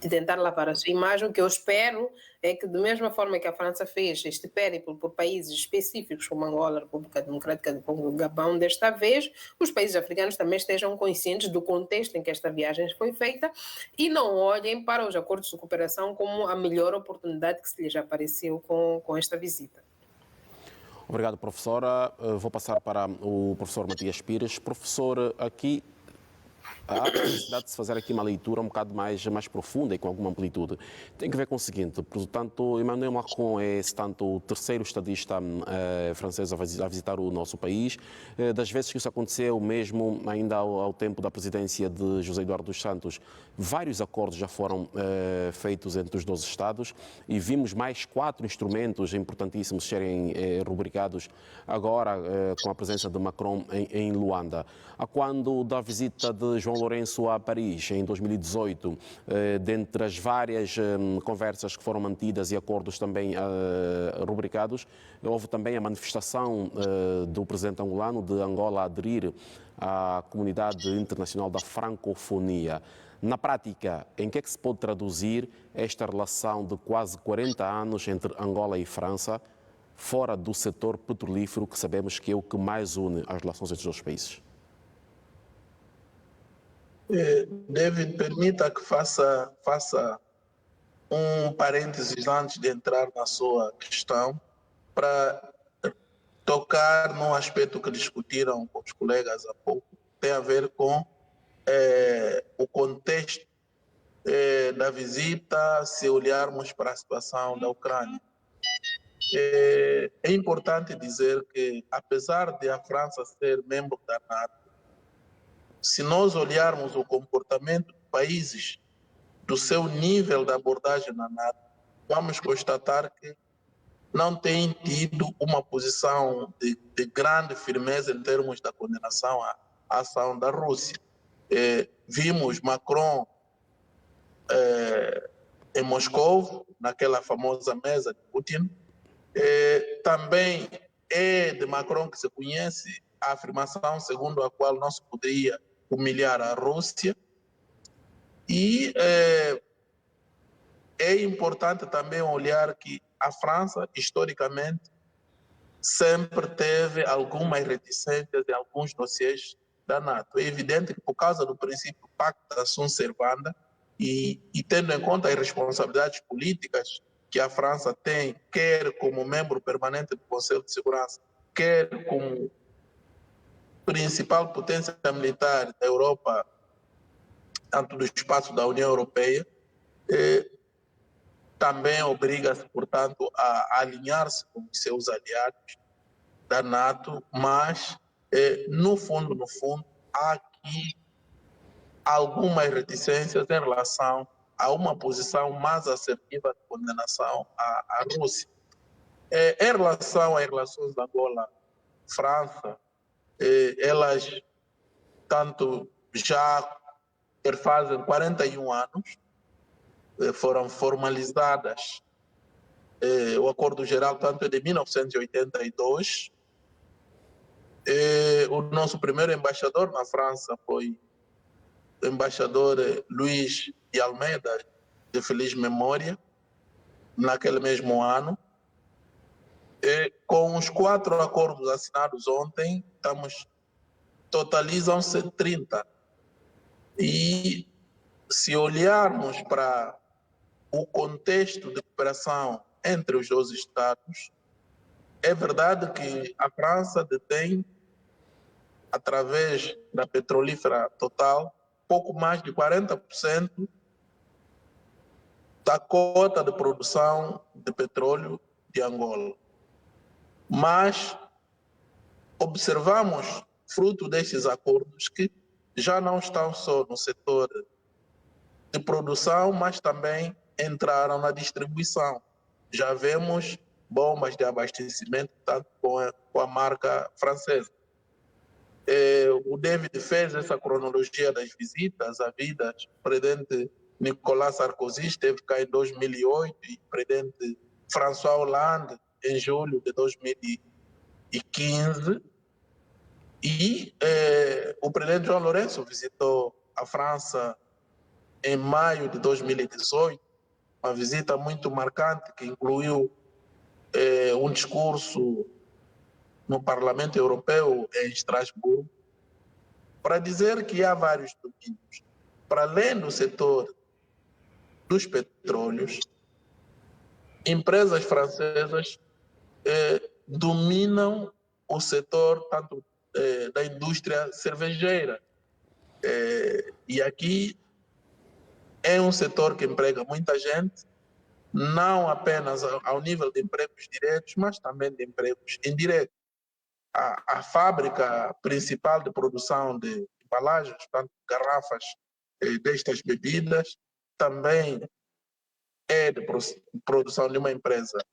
S4: de tentar lavar a sua imagem. O que eu espero é que, da mesma forma que a França fez este périplo por países específicos como Angola, República Democrática do Congo, Gabão, desta vez, os países africanos também estejam conscientes do contexto em que esta viagem foi feita e não olhem para os acordos de cooperação como a melhor oportunidade que se lhes apareceu com esta visita.
S1: Obrigado, professora. Vou passar para o professor Matias Pires. Professor, aqui há a necessidade de se fazer aqui uma leitura um bocado mais profunda e com alguma amplitude. Tem que ver com o seguinte, portanto, Emmanuel Macron é tanto o terceiro estadista francês a visitar o nosso país. Das vezes que isso aconteceu, mesmo ainda ao tempo da presidência de José Eduardo dos Santos, vários acordos já foram feitos entre os 12 Estados e vimos mais 4 instrumentos importantíssimos serem rubricados agora com a presença de Macron em Luanda. A quando da visita de João Lourenço a Paris, em 2018, dentre as várias conversas que foram mantidas e acordos também rubricados, houve também a manifestação do presidente angolano de Angola aderir à comunidade internacional da francofonia. Na prática, em que é que se pode traduzir esta relação de quase 40 anos entre Angola e França, fora do setor petrolífero, que sabemos que é o que mais une as relações entre os dois países?
S5: David, permita que faça um parênteses antes de entrar na sua questão, para tocar num aspecto que discutiram com os colegas há pouco, tem a ver com o contexto da visita, se olharmos para a situação da Ucrânia. É importante dizer que, apesar de a França ser membro da NATO, se nós olharmos o comportamento de países do seu nível de abordagem na NATO, vamos constatar que não têm tido uma posição de grande firmeza em termos da condenação ação da Rússia. Vimos Macron em Moscou, naquela famosa mesa de Putin. Também é de Macron que se conhece a afirmação segundo a qual não se poderia humilhar a Rússia. E é importante também olhar que a França, historicamente, sempre teve algumas reticências em alguns dossiês da NATO. É evidente que, por causa do princípio Pacta Sunt Servanda, e tendo em conta as responsabilidades políticas que a França tem, quer como membro permanente do Conselho de Segurança, quer como principal potência militar da Europa, tanto do espaço da União Europeia, também obriga-se, portanto, a alinhar-se com os seus aliados da NATO, mas, no fundo, há aqui algumas reticências em relação a uma posição mais assertiva de condenação à Rússia. Em relação às relações da Angola-França, elas tanto já fazem 41 anos, foram formalizadas, o Acordo Geral tanto é de 1982. O nosso primeiro embaixador na França foi o embaixador Luís de Almeida, de feliz memória, naquele mesmo ano. Com os 4 acordos assinados ontem, totalizam-se 30. E se olharmos para o contexto de cooperação entre os dois Estados, é verdade que a França detém, através da petrolífera Total, pouco mais de 40% da cota de produção de petróleo de Angola. Mas observamos, fruto destes acordos, que já não estão só no setor de produção, mas também entraram na distribuição. Já vemos bombas de abastecimento, tanto com a marca francesa. O David fez essa cronologia das visitas havidas. O presidente Nicolas Sarkozy esteve cá em 2008 e o presidente François Hollande em julho de 2015. E o presidente João Lourenço visitou a França em maio de 2018, uma visita muito marcante que incluiu um discurso no Parlamento Europeu em Estrasburgo, para dizer que há vários domínios. Para além do setor dos petróleos, empresas francesas dominam o setor tanto da indústria cervejeira. E aqui é um setor que emprega muita gente, não apenas ao nível de empregos diretos, mas também de empregos indiretos. A fábrica principal de produção de embalagens, tanto garrafas destas bebidas, também é de produção de uma empresa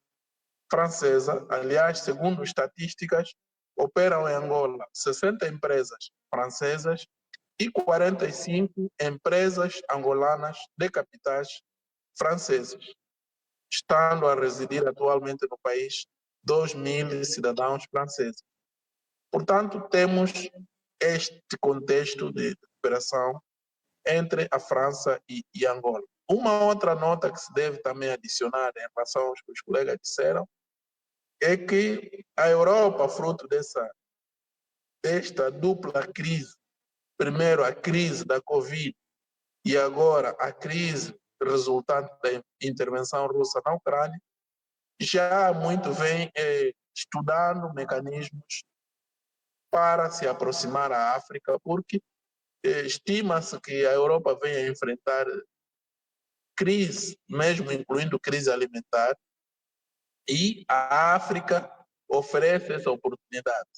S5: francesa. Aliás, segundo estatísticas, operam em Angola 60 empresas francesas e 45 empresas angolanas de capitais franceses, estando a residir atualmente no país 2.000 cidadãos franceses. Portanto, temos este contexto de cooperação entre a França e Angola. Uma outra nota que se deve também adicionar em relação aos que os colegas disseram é que a Europa, fruto desta dupla crise, primeiro a crise da Covid e agora a crise resultante da intervenção russa na Ucrânia, já muito vem estudando mecanismos para se aproximar à África, porque estima-se que a Europa venha a enfrentar crise, mesmo incluindo crise alimentar, e a África oferece essa oportunidade.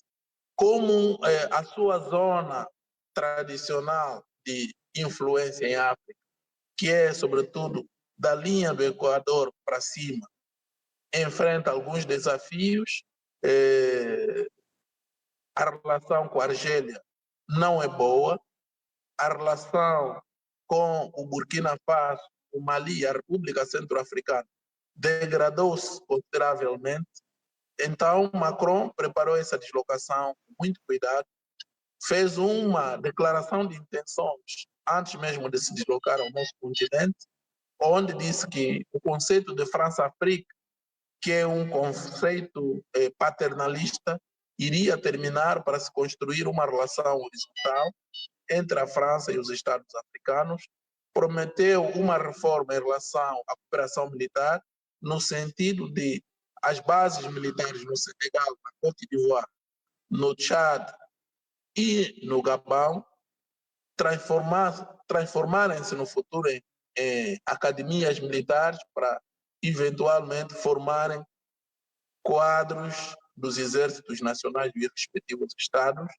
S5: Como a sua zona tradicional de influência em África, que é, sobretudo, da linha do Equador para cima, enfrenta alguns desafios, a relação com a Argélia não é boa. A relação com o Burkina Faso, o Mali e a República Centro-Africana degradou-se consideravelmente. Então, Macron preparou essa deslocação com muito cuidado, fez uma declaração de intenções antes mesmo de se deslocar ao nosso continente, onde disse que o conceito de França-África, que é um conceito paternalista, iria terminar para se construir uma relação horizontal entre a França e os Estados africanos. Prometeu uma reforma em relação à cooperação militar, no sentido de as bases militares no Senegal, na Côte d'Ivoire, no Tchad e no Gabão transformarem-se no futuro em academias militares para eventualmente formarem quadros dos exércitos nacionais dos respectivos estados.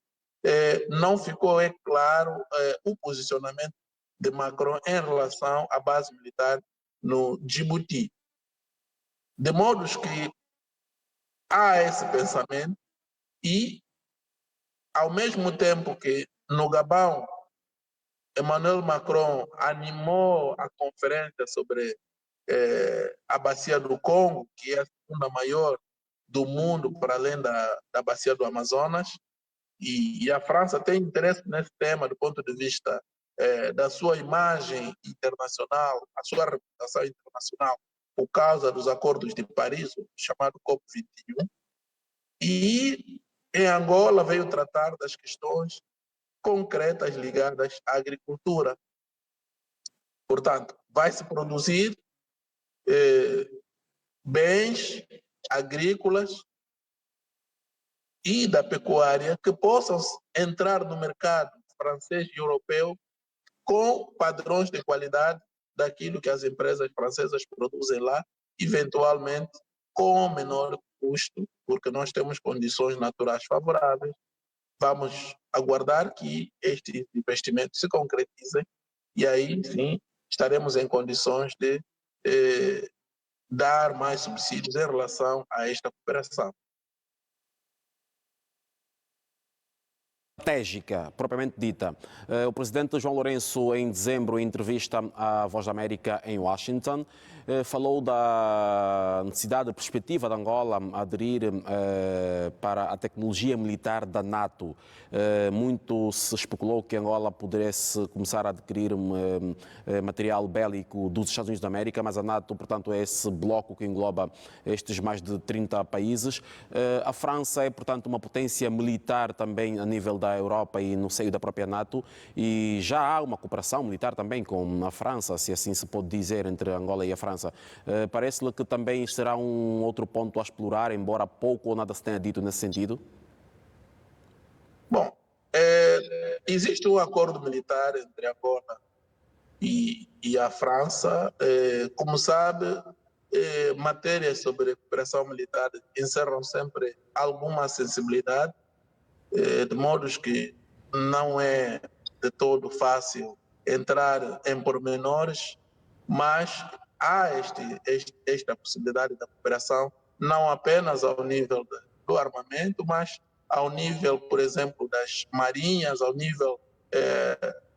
S5: Não ficou claro o posicionamento de Macron em relação à base militar no Djibouti. De modo que há esse pensamento e, ao mesmo tempo que no Gabão, Emmanuel Macron animou a conferência sobre a bacia do Congo, que é a segunda maior do mundo, para além da bacia do Amazonas, e a França tem interesse nesse tema do ponto de vista da sua imagem internacional, a sua reputação internacional, por causa dos acordos de Paris, o chamado COP21, e em Angola veio tratar das questões concretas ligadas à agricultura. Portanto, vai se produzir bens agrícolas e da pecuária que possam entrar no mercado francês e europeu com padrões de qualidade daquilo que as empresas francesas produzem lá, eventualmente com menor custo, porque nós temos condições naturais favoráveis. Vamos aguardar que estes investimentos se concretizem e aí, sim, estaremos em condições de dar mais subsídios em relação a esta cooperação.
S1: Estratégica, propriamente dita. O presidente João Lourenço, em dezembro, em entrevista à Voz da América em Washington, falou da necessidade de perspectiva de Angola aderir para a tecnologia militar da NATO. Muito se especulou que Angola pudesse começar a adquirir material bélico dos Estados Unidos da América, mas a NATO, portanto, é esse bloco que engloba estes mais de 30 países. A França é, portanto, uma potência militar também a nível da Europa e no seio da própria NATO, e já há uma cooperação militar também com a França, se assim se pode dizer, entre Angola e a França. Parece-lhe que também será um outro ponto a explorar, embora pouco ou nada se tenha dito nesse sentido?
S5: Bom, existe um acordo militar entre Angola e a França. Como sabe, matérias sobre cooperação militar encerram sempre alguma sensibilidade, de modos que não é de todo fácil entrar em pormenores, mas há esta possibilidade da cooperação, não apenas ao nível do armamento, mas ao nível, por exemplo, das marinhas, ao nível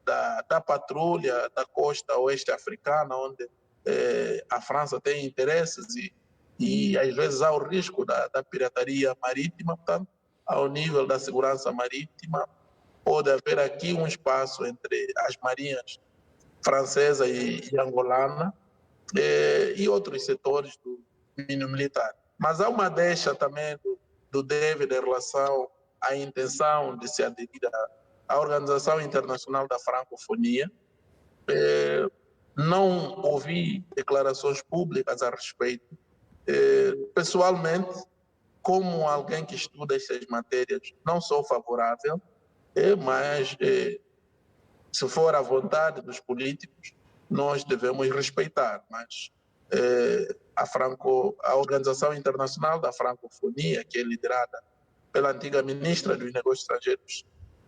S5: da patrulha da costa oeste africana, onde a França tem interesses e às vezes há o risco da pirataria marítima. Portanto, ao nível da segurança marítima, pode haver aqui um espaço entre as marinhas francesa e angolana e outros setores do domínio militar. Mas há uma deixa também do David em relação à intenção de se aderir à Organização Internacional da Francofonia. Não ouvi declarações públicas a respeito. Pessoalmente, como alguém que estuda essas matérias, não sou favorável, mas se for a vontade dos políticos, nós devemos respeitar. Mas a Organização Internacional da Francofonia, que é liderada pela antiga ministra dos Negócios Estrangeiros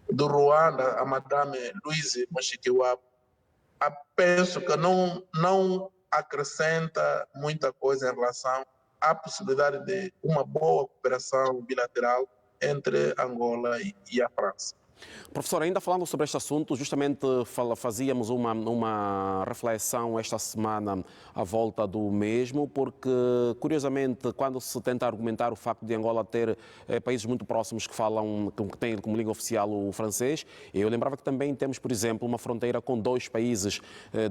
S5: do Ruanda, a madame Louise Mushikiwabo, penso que não acrescenta muita coisa em relação à possibilidade de uma boa cooperação bilateral entre Angola e a França.
S1: Professor, ainda falando sobre este assunto, justamente fazíamos uma reflexão esta semana à volta do mesmo, porque, curiosamente, quando se tenta argumentar o facto de Angola ter países muito próximos que têm como língua oficial o francês, eu lembrava que também temos, por exemplo, uma fronteira com 2 países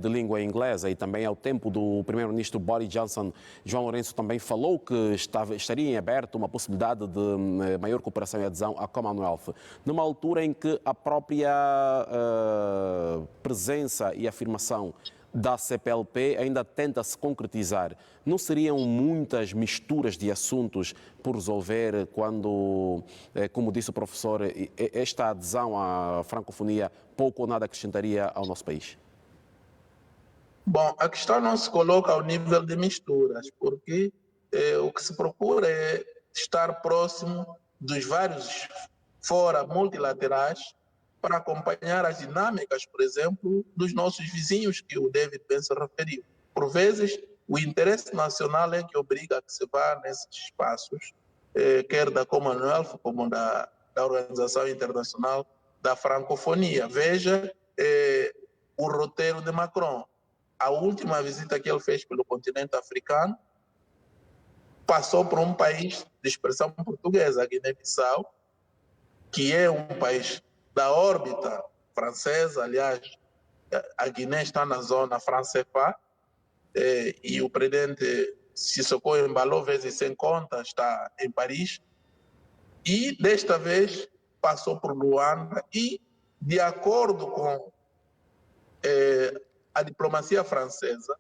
S1: de língua inglesa, e também ao tempo do primeiro-ministro Boris Johnson, João Lourenço também falou que estaria em aberto uma possibilidade de maior cooperação e adesão à Commonwealth, numa altura em que a própria presença e afirmação da CPLP ainda tenta se concretizar. Não seriam muitas misturas de assuntos por resolver quando, como disse o professor, esta adesão à francofonia pouco ou nada acrescentaria ao nosso país?
S5: Bom, a questão não se coloca ao nível de misturas, porque o que se procura é estar próximo dos vários fora multilaterais para acompanhar as dinâmicas, por exemplo, dos nossos vizinhos, que o David bem se referiu. Por vezes, o interesse nacional é que obriga a que se vá nesses espaços, quer da Commonwealth, como da Organização Internacional da Francofonia. Veja o roteiro de Macron. A última visita que ele fez pelo continente africano passou por um país de expressão portuguesa, a Guiné-Bissau, que é um país da órbita francesa. Aliás, a Guiné está na zona Francepa, e o presidente Sissoko Embalo, vezes sem conta, está em Paris, e desta vez passou por Luanda e, de acordo com a diplomacia francesa,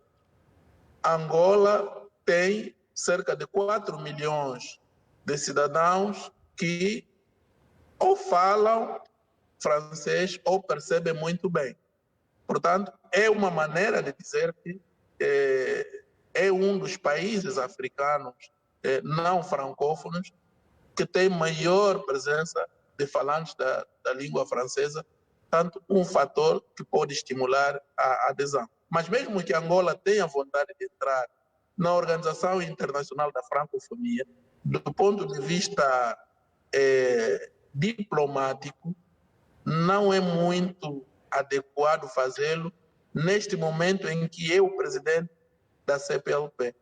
S5: Angola tem cerca de 4 milhões de cidadãos que ou falam francês ou percebem muito bem. Portanto, é uma maneira de dizer que é um dos países africanos não francófonos que tem maior presença de falantes da língua francesa, tanto um fator que pode estimular a adesão. Mas mesmo que Angola tenha vontade de entrar na Organização Internacional da Francofonia, do ponto de vista diplomático, não é muito adequado fazê-lo neste momento em que é o presidente da CPLP.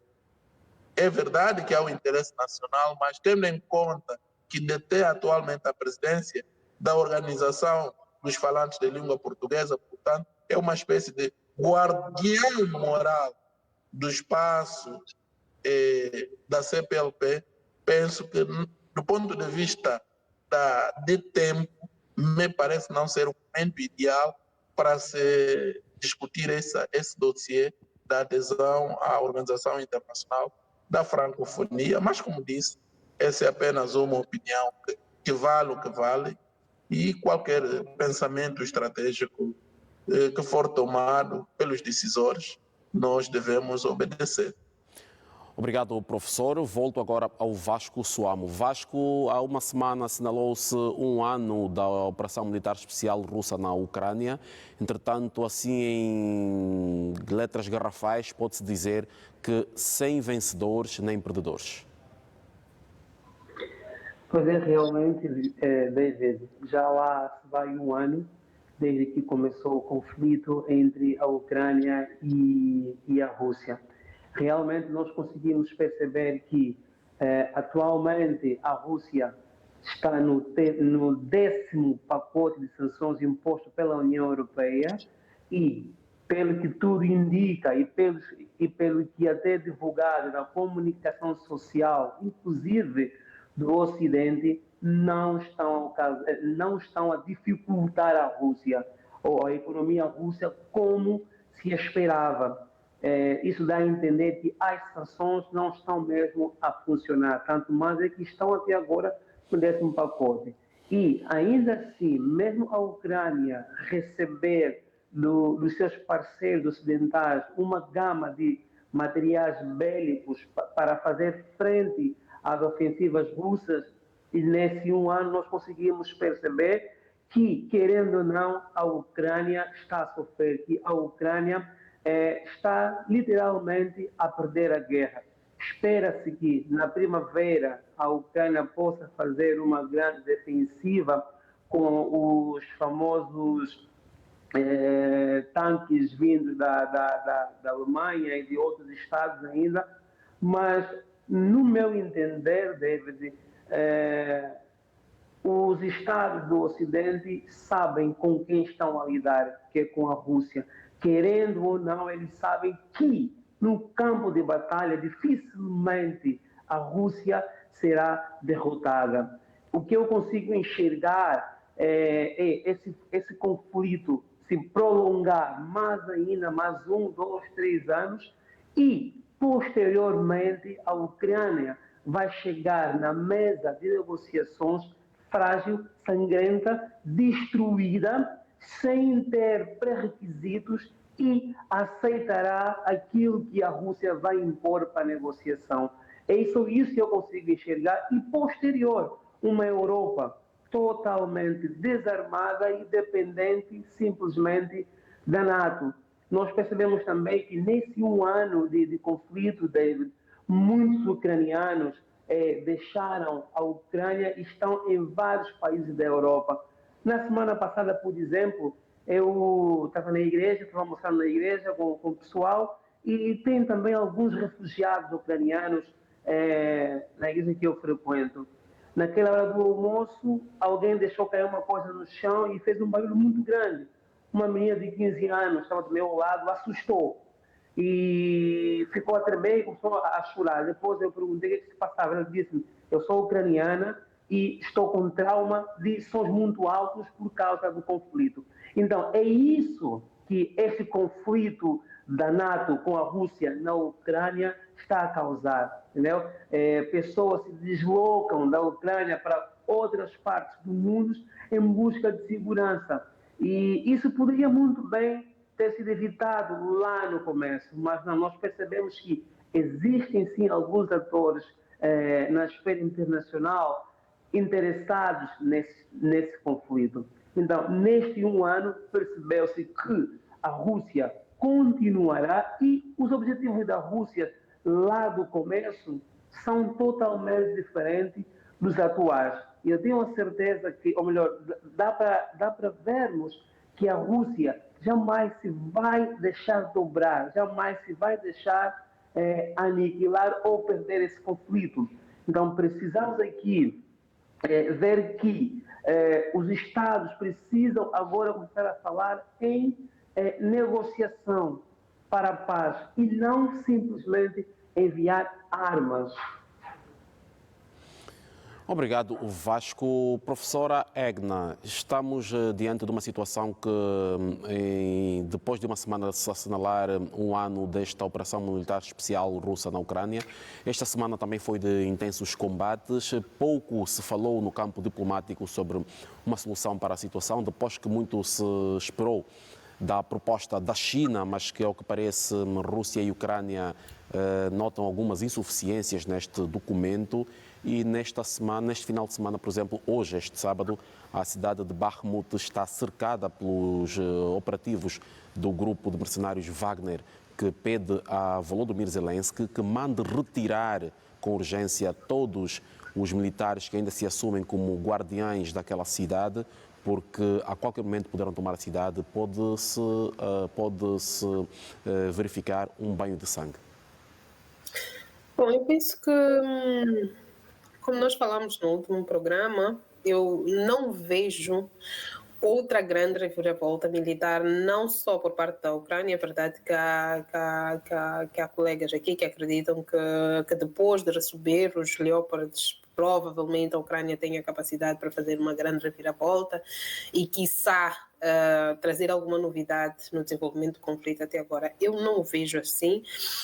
S5: É verdade que há o interesse nacional, mas tendo em conta que detém atualmente a presidência da Organização dos Falantes de Língua Portuguesa, portanto, é uma espécie de guardião moral do espaço da CPLP. Penso que, do ponto de vista de tempo, me parece não ser o momento ideal para se discutir esse dossiê da adesão à Organização Internacional da Francofonia. Mas, como disse, essa é apenas uma opinião que vale o que vale, e qualquer pensamento estratégico que for tomado pelos decisores, nós devemos obedecer.
S1: Obrigado, professor. Volto agora ao Vasco Suamo. Vasco, há uma semana assinalou-se 1 ano da operação militar especial russa na Ucrânia. Entretanto, assim em letras garrafais, pode-se dizer que sem vencedores nem perdedores.
S3: Pois é, realmente, David, já lá se vai 1 ano desde que começou o conflito entre a Ucrânia e a Rússia. Realmente nós conseguimos perceber que atualmente a Rússia está no 10º pacote de sanções imposto pela União Europeia e, pelo que tudo indica e pelo que até é divulgado na comunicação social, inclusive do Ocidente, não estão a dificultar a Rússia ou a economia russa como se esperava. Isso dá a entender que as sanções não estão mesmo a funcionar, tanto mais é que estão até agora no 10º pacote. E, ainda assim, mesmo a Ucrânia receber dos seus parceiros ocidentais uma gama de materiais bélicos para fazer frente às ofensivas russas, e nesse 1 ano nós conseguimos perceber que, querendo ou não, a Ucrânia está a sofrer, que a Ucrânia está literalmente a perder a guerra. Espera-se que na primavera a Ucrânia possa fazer uma grande defensiva com os famosos tanques vindos da Alemanha e de outros estados ainda, mas, no meu entender, David, os estados do Ocidente sabem com quem estão a lidar, que é com a Rússia. Querendo ou não, eles sabem que, no campo de batalha, dificilmente a Rússia será derrotada. O que eu consigo enxergar é esse conflito se prolongar mais ainda, mais 1, 2, 3 anos, e, posteriormente, a Ucrânia vai chegar na mesa de negociações frágil, sangrenta, destruída, sem ter pré-requisitos, e aceitará aquilo que a Rússia vai impor para a negociação. É isso que eu consigo enxergar. E posterior, uma Europa totalmente desarmada e dependente simplesmente da NATO. Nós percebemos também que nesse 1 ano de conflito, David, muitos ucranianos deixaram a Ucrânia e estão em vários países da Europa. Na semana passada, por exemplo, eu estava na igreja, estava almoçando na igreja com o pessoal, e tem também alguns refugiados ucranianos na igreja que eu frequento. Naquela hora do almoço, alguém deixou cair uma coisa no chão e fez um barulho muito grande. Uma menina de 15 anos estava do meu lado, assustou e ficou a tremer e começou a chorar. Depois eu perguntei o que se passava. Ela disse: eu sou ucraniana e estou com trauma de sons muito altos por causa do conflito. Então, é isso que esse conflito da NATO com a Rússia na Ucrânia está a causar, entendeu? Pessoas se deslocam da Ucrânia para outras partes do mundo em busca de segurança. E isso poderia muito bem ter sido evitado lá no começo, mas não, nós percebemos que existem sim alguns atores na esfera internacional interessados nesse conflito. Então, neste 1 ano, percebeu-se que a Rússia continuará, e os objetivos da Rússia lá do começo são totalmente diferentes dos atuais. E eu tenho a certeza que, ou melhor, dá para vermos que a Rússia jamais se vai deixar dobrar, jamais se vai deixar aniquilar ou perder esse conflito. Então, precisamos aqui ver que os Estados precisam agora começar a falar em negociação para a paz e não simplesmente enviar armas.
S1: Obrigado, Vasco. Professora Egna, estamos diante de uma situação que, depois de uma semana de se assinalar 1 ano desta operação militar especial russa na Ucrânia, esta semana também foi de intensos combates. Pouco se falou no campo diplomático sobre uma solução para a situação, depois que muito se esperou da proposta da China, mas que, ao que parece, Rússia e Ucrânia notam algumas insuficiências neste documento. E neste final de semana, por exemplo, hoje, este sábado, a cidade de Bakhmut está cercada pelos operativos do grupo de mercenários Wagner, que pede a Volodymyr Zelensky que mande retirar com urgência todos os militares que ainda se assumem como guardiães daquela cidade, porque a qualquer momento poderão tomar a cidade, pode-se verificar um banho de sangue.
S4: Bom, eu penso que, como nós falamos no último programa, eu não vejo outra grande reviravolta militar, não só por parte da Ucrânia. É verdade que há colegas aqui que acreditam que depois de receber os Leopards, provavelmente a Ucrânia tem a capacidade para fazer uma grande reviravolta e, quiçá, trazer alguma novidade no desenvolvimento do conflito até agora. Eu não o vejo assim.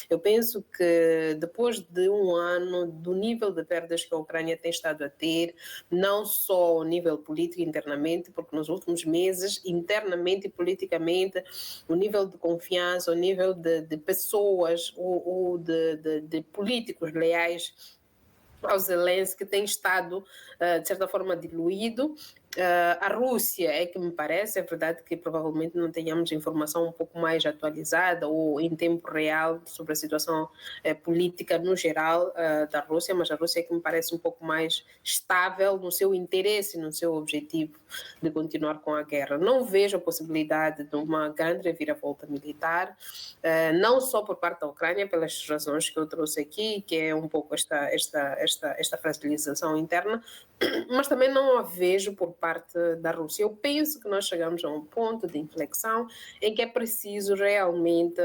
S4: Eu penso que depois de 1 ano, do nível de perdas que a Ucrânia tem estado a ter, não só ao nível político internamente, porque nos últimos meses, internamente e politicamente, o nível de confiança, o nível de pessoas ou de políticos leais ao Zelensky tem estado, de certa forma, diluído. A Rússia é que me parece, é verdade que provavelmente não tenhamos informação um pouco mais atualizada ou em tempo real sobre a situação política no geral da Rússia, mas a Rússia é que me parece um pouco mais estável no seu interesse, no seu objetivo de continuar com a guerra. Não vejo a possibilidade de uma grande reviravolta militar, não só por parte da Ucrânia, pelas razões que eu trouxe aqui, que é um pouco esta fragilização interna, mas também não a vejo por parte da Rússia. Eu penso que nós chegamos a um ponto de inflexão em que é preciso realmente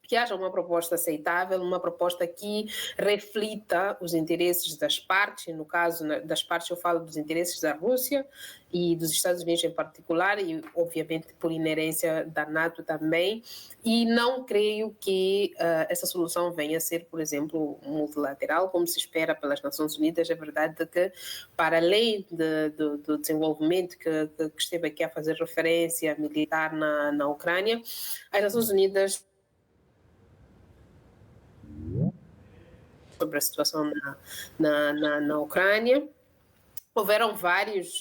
S4: que haja uma proposta aceitável, uma proposta que reflita os interesses das partes, no caso das partes eu falo dos interesses da Rússia e dos Estados Unidos em particular, e obviamente por inerência da NATO também, e não creio que essa solução venha a ser, por exemplo, multilateral, como se espera pelas Nações Unidas. É verdade que, para além do desenvolvimento que esteve aqui a fazer referência militar na Ucrânia, as Nações Unidas sobre a situação na Ucrânia. Houveram várias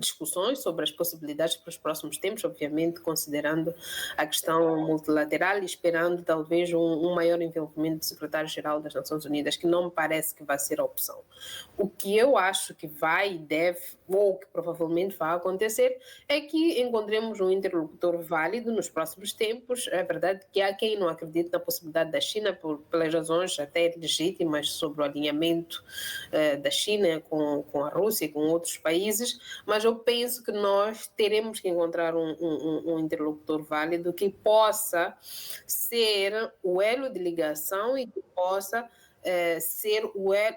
S4: discussões sobre as possibilidades para os próximos tempos, obviamente considerando a questão multilateral e esperando talvez um maior envolvimento do secretário-geral das Nações Unidas, que não me parece que vai ser a opção. O que eu acho que vai e deve, ou que provavelmente vai acontecer, é que encontremos um interlocutor válido nos próximos tempos. É verdade que há quem não acredite na possibilidade da China, pelas razões até legítimas sobre o alinhamento da China com a Rússia e com outros países, mas eu penso que nós teremos que encontrar um interlocutor válido que possa ser o elo de ligação e que possa ser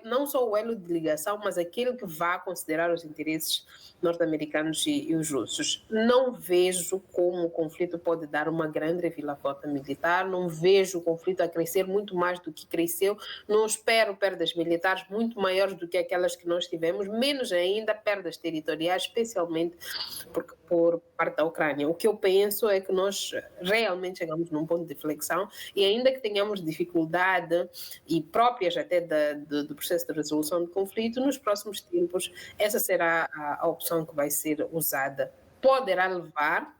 S4: não só o elo de ligação, mas aquele que vá considerar os interesses norte-americanos e os russos. Não vejo como o conflito pode dar uma grande reviravolta militar, não vejo o conflito a crescer muito mais do que cresceu, não espero perdas militares muito maiores do que aquelas que nós tivemos, menos ainda perdas territoriais, especialmente por parte da Ucrânia. O que eu penso é que nós realmente chegamos num ponto de flexão e ainda que tenhamos dificuldade e próprias até do processo de resolução do conflito, nos próximos tempos essa será a opção que vai ser usada. Poderá levar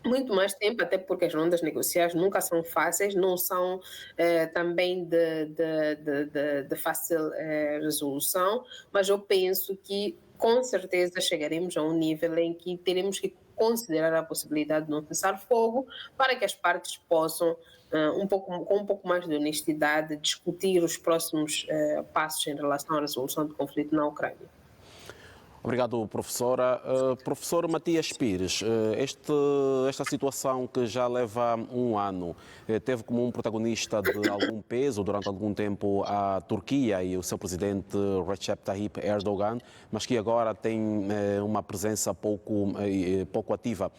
S4: muito mais tempo, até porque as rondas negociais nunca são fáceis, não são também de fácil resolução, mas eu penso que com certeza chegaremos a um nível em que teremos que considerar a possibilidade de um cessar-fogo para que as partes possam, com um pouco mais de honestidade, discutir os próximos passos em relação à resolução do conflito na Ucrânia.
S1: Obrigado, professora. Professor Matias Pires, esta situação que já leva um ano teve como um protagonista de algum peso durante algum tempo a Turquia e o seu presidente Recep Tayyip Erdogan, mas que agora tem uma presença pouco ativa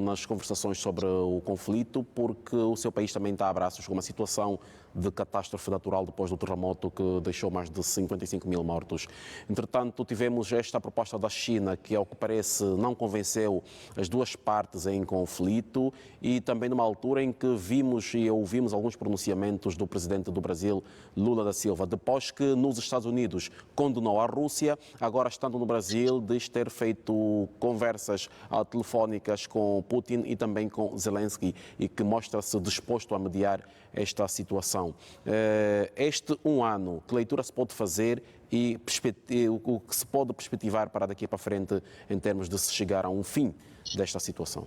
S1: nas conversações sobre o conflito, porque o seu país também está a braços com uma situação de catástrofe natural depois do terremoto que deixou mais de 55 mil mortos. Entretanto, tivemos esta proposta da China que, ao que parece, não convenceu as duas partes em conflito e também numa altura em que vimos e ouvimos alguns pronunciamentos do presidente do Brasil, Lula da Silva, depois que nos Estados Unidos condenou a Rússia, agora estando no Brasil, diz ter feito conversas telefónicas com Putin e também com Zelensky e que mostra-se disposto a mediar esta situação. Este um ano, que leitura se pode fazer e o que se pode perspectivar para daqui para frente em termos de se chegar a um fim desta situação?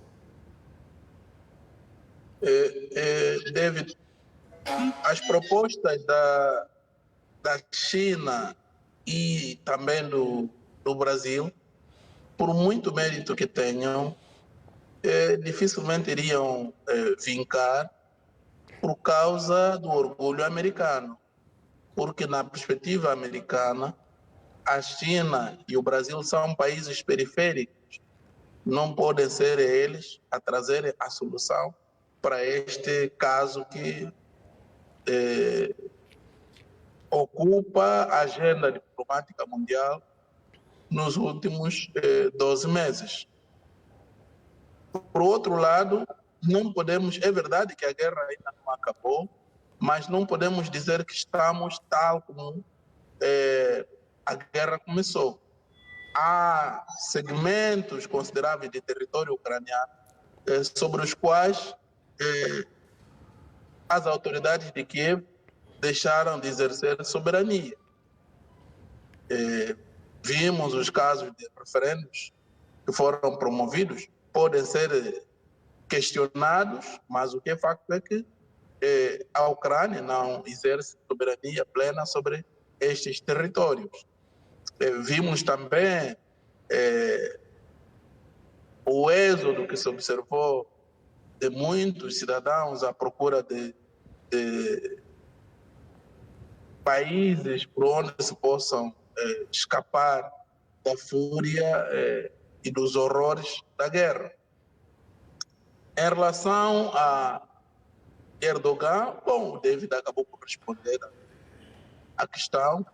S5: David, as propostas da China e também do Brasil, por muito mérito que tenham, dificilmente iriam vincar por causa do orgulho americano. Porque na perspectiva americana, a China e o Brasil são países periféricos. Não podem ser eles a trazer a solução para este caso que ocupa a agenda diplomática mundial nos últimos 12 meses. Por outro lado, não podemos, é verdade que a guerra ainda não acabou, mas não podemos dizer que estamos tal como a guerra começou. há segmentos consideráveis de território ucraniano sobre os quais as autoridades de Kiev deixaram de exercer soberania. Vimos os casos de referendos que foram promovidos, podem ser questionados, mas o que é facto é que a Ucrânia não exerce soberania plena sobre estes territórios. Vimos também o êxodo que se observou de muitos cidadãos à procura de países por onde se possam escapar da fúria e dos horrores da guerra. Em relação a Erdogan, bom, o David acabou por responder à questão.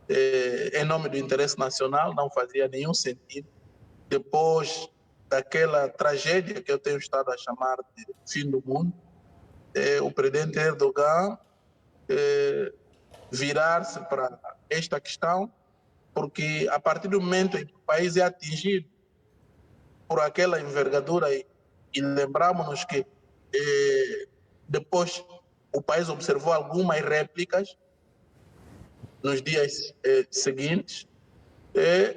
S5: Em nome do interesse nacional, não fazia nenhum sentido, depois daquela tragédia que eu tenho estado a chamar de fim do mundo, o presidente Erdogan virar-se para esta questão, porque a partir do momento em que o país é atingido por aquela envergadura, e lembramos-nos que depois o país observou algumas réplicas nos dias seguintes,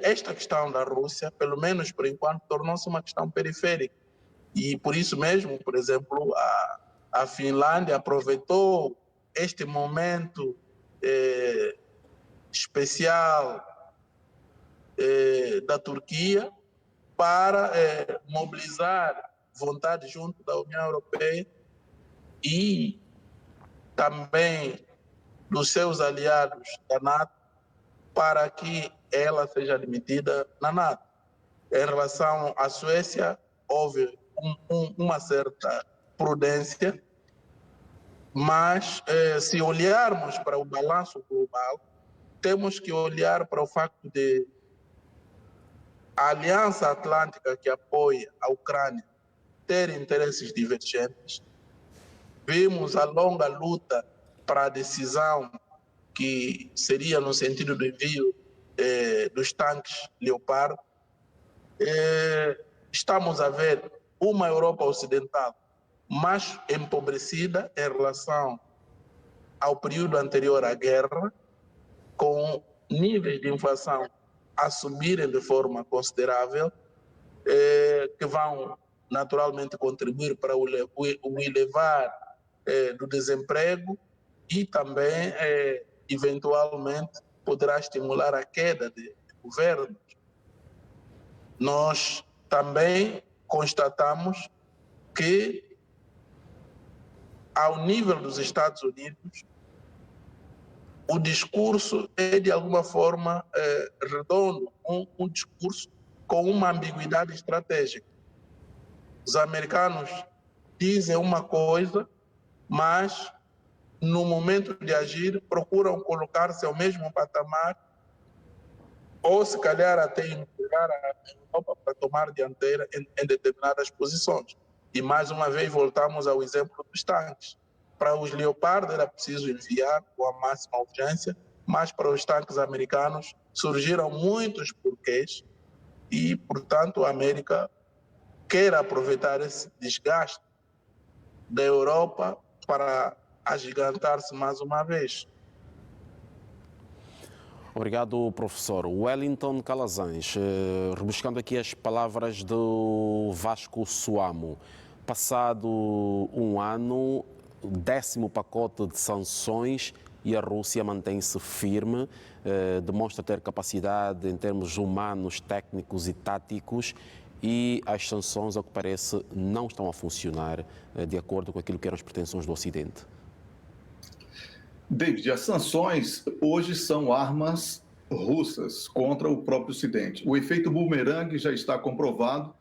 S5: esta questão da Rússia, pelo menos por enquanto, tornou-se uma questão periférica. E por isso mesmo, por exemplo, a Finlândia aproveitou este momento especial da Turquia para mobilizar vontade junto da União Europeia e também dos seus aliados da NATO para que ela seja admitida na NATO. Em relação à Suécia, houve uma certa prudência, mas se olharmos para o balanço global, temos que olhar para o facto de a Aliança Atlântica que apoia a Ucrânia ter interesses divergentes. Vimos a longa luta para a decisão que seria no sentido do envio dos tanques Leopard. Estamos a ver uma Europa ocidental mais empobrecida em relação ao período anterior à guerra, com níveis de inflação a subirem de forma considerável, que vão naturalmente contribuir para o elevar do desemprego e também, eventualmente, poderá estimular a queda de governos. Nós também constatamos que, ao nível dos Estados Unidos, o discurso é, de alguma forma, redondo, um discurso com uma ambiguidade estratégica. Os americanos dizem uma coisa, mas, no momento de agir, procuram colocar-se ao mesmo patamar ou, se calhar, até empurrar a Europa para tomar dianteira em determinadas posições. E, mais uma vez, voltamos ao exemplo dos tanques. Para os Leopard era preciso enviar com a máxima urgência, mas para os tanques americanos surgiram muitos porquês e, portanto, a América quer aproveitar esse desgaste da Europa para agigantar-se mais uma vez.
S1: Obrigado, professor. Wellington Calazans, rebuscando aqui as palavras do Vasco Suamo. Passado um ano, 10º pacote de sanções e a Rússia mantém-se firme, demonstra ter capacidade em termos humanos, técnicos e táticos, e as sanções, ao que parece, não estão a funcionar de acordo com aquilo que eram as pretensões do Ocidente.
S2: David, as sanções hoje são armas russas contra o próprio Ocidente. O efeito bumerangue já está comprovado.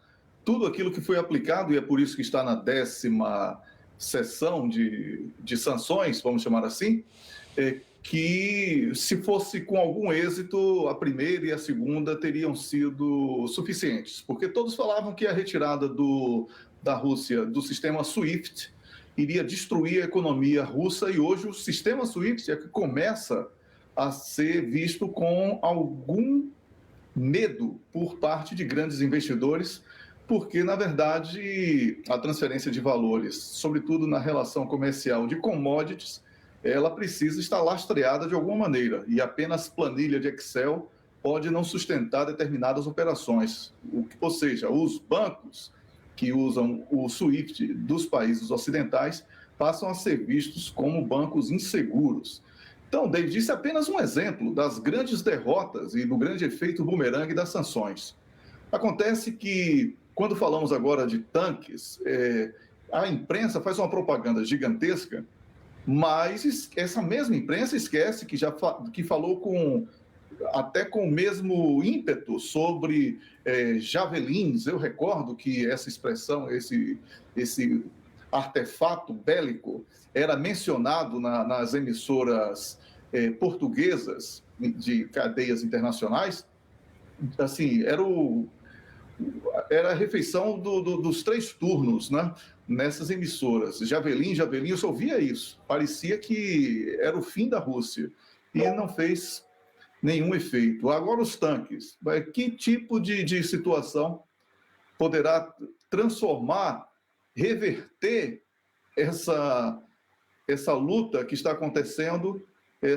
S2: Tudo aquilo que foi aplicado, e é por isso que está na 10ª sessão de sanções, vamos chamar assim, que se fosse com algum êxito, a primeira e a segunda teriam sido suficientes. Porque todos falavam que a retirada da Rússia do sistema SWIFT iria destruir a economia russa, e hoje o sistema SWIFT é que começa a ser visto com algum medo por parte de grandes investidores, porque, na verdade, a transferência de valores, sobretudo na relação comercial de commodities, ela precisa estar lastreada de alguma maneira, e apenas planilha de Excel pode não sustentar determinadas operações. Ou seja, os bancos que usam o SWIFT dos países ocidentais passam a ser vistos como bancos inseguros. Então, David, isso é apenas um exemplo das grandes derrotas e do grande efeito bumerangue das sanções. Acontece que, quando falamos agora de tanques, a imprensa faz uma propaganda gigantesca, mas essa mesma imprensa esquece que falou até com o mesmo ímpeto sobre javelins. Eu recordo que essa expressão, esse artefato bélico, era mencionado nas emissoras portuguesas de cadeias internacionais. Assim, era a refeição dos 3 turnos, né? Nessas emissoras. Javelin, eu só ouvia isso. Parecia que era o fim da Rússia. E não fez nenhum efeito. Agora, os tanques. Que tipo de situação poderá transformar, reverter essa luta que está acontecendo,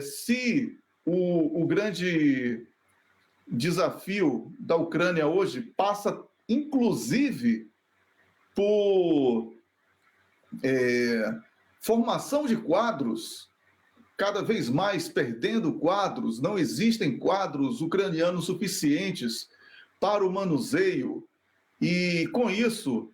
S2: se o grande desafio da Ucrânia hoje passa, inclusive, por formação de quadros, cada vez mais perdendo quadros, não existem quadros ucranianos suficientes para o manuseio, e com isso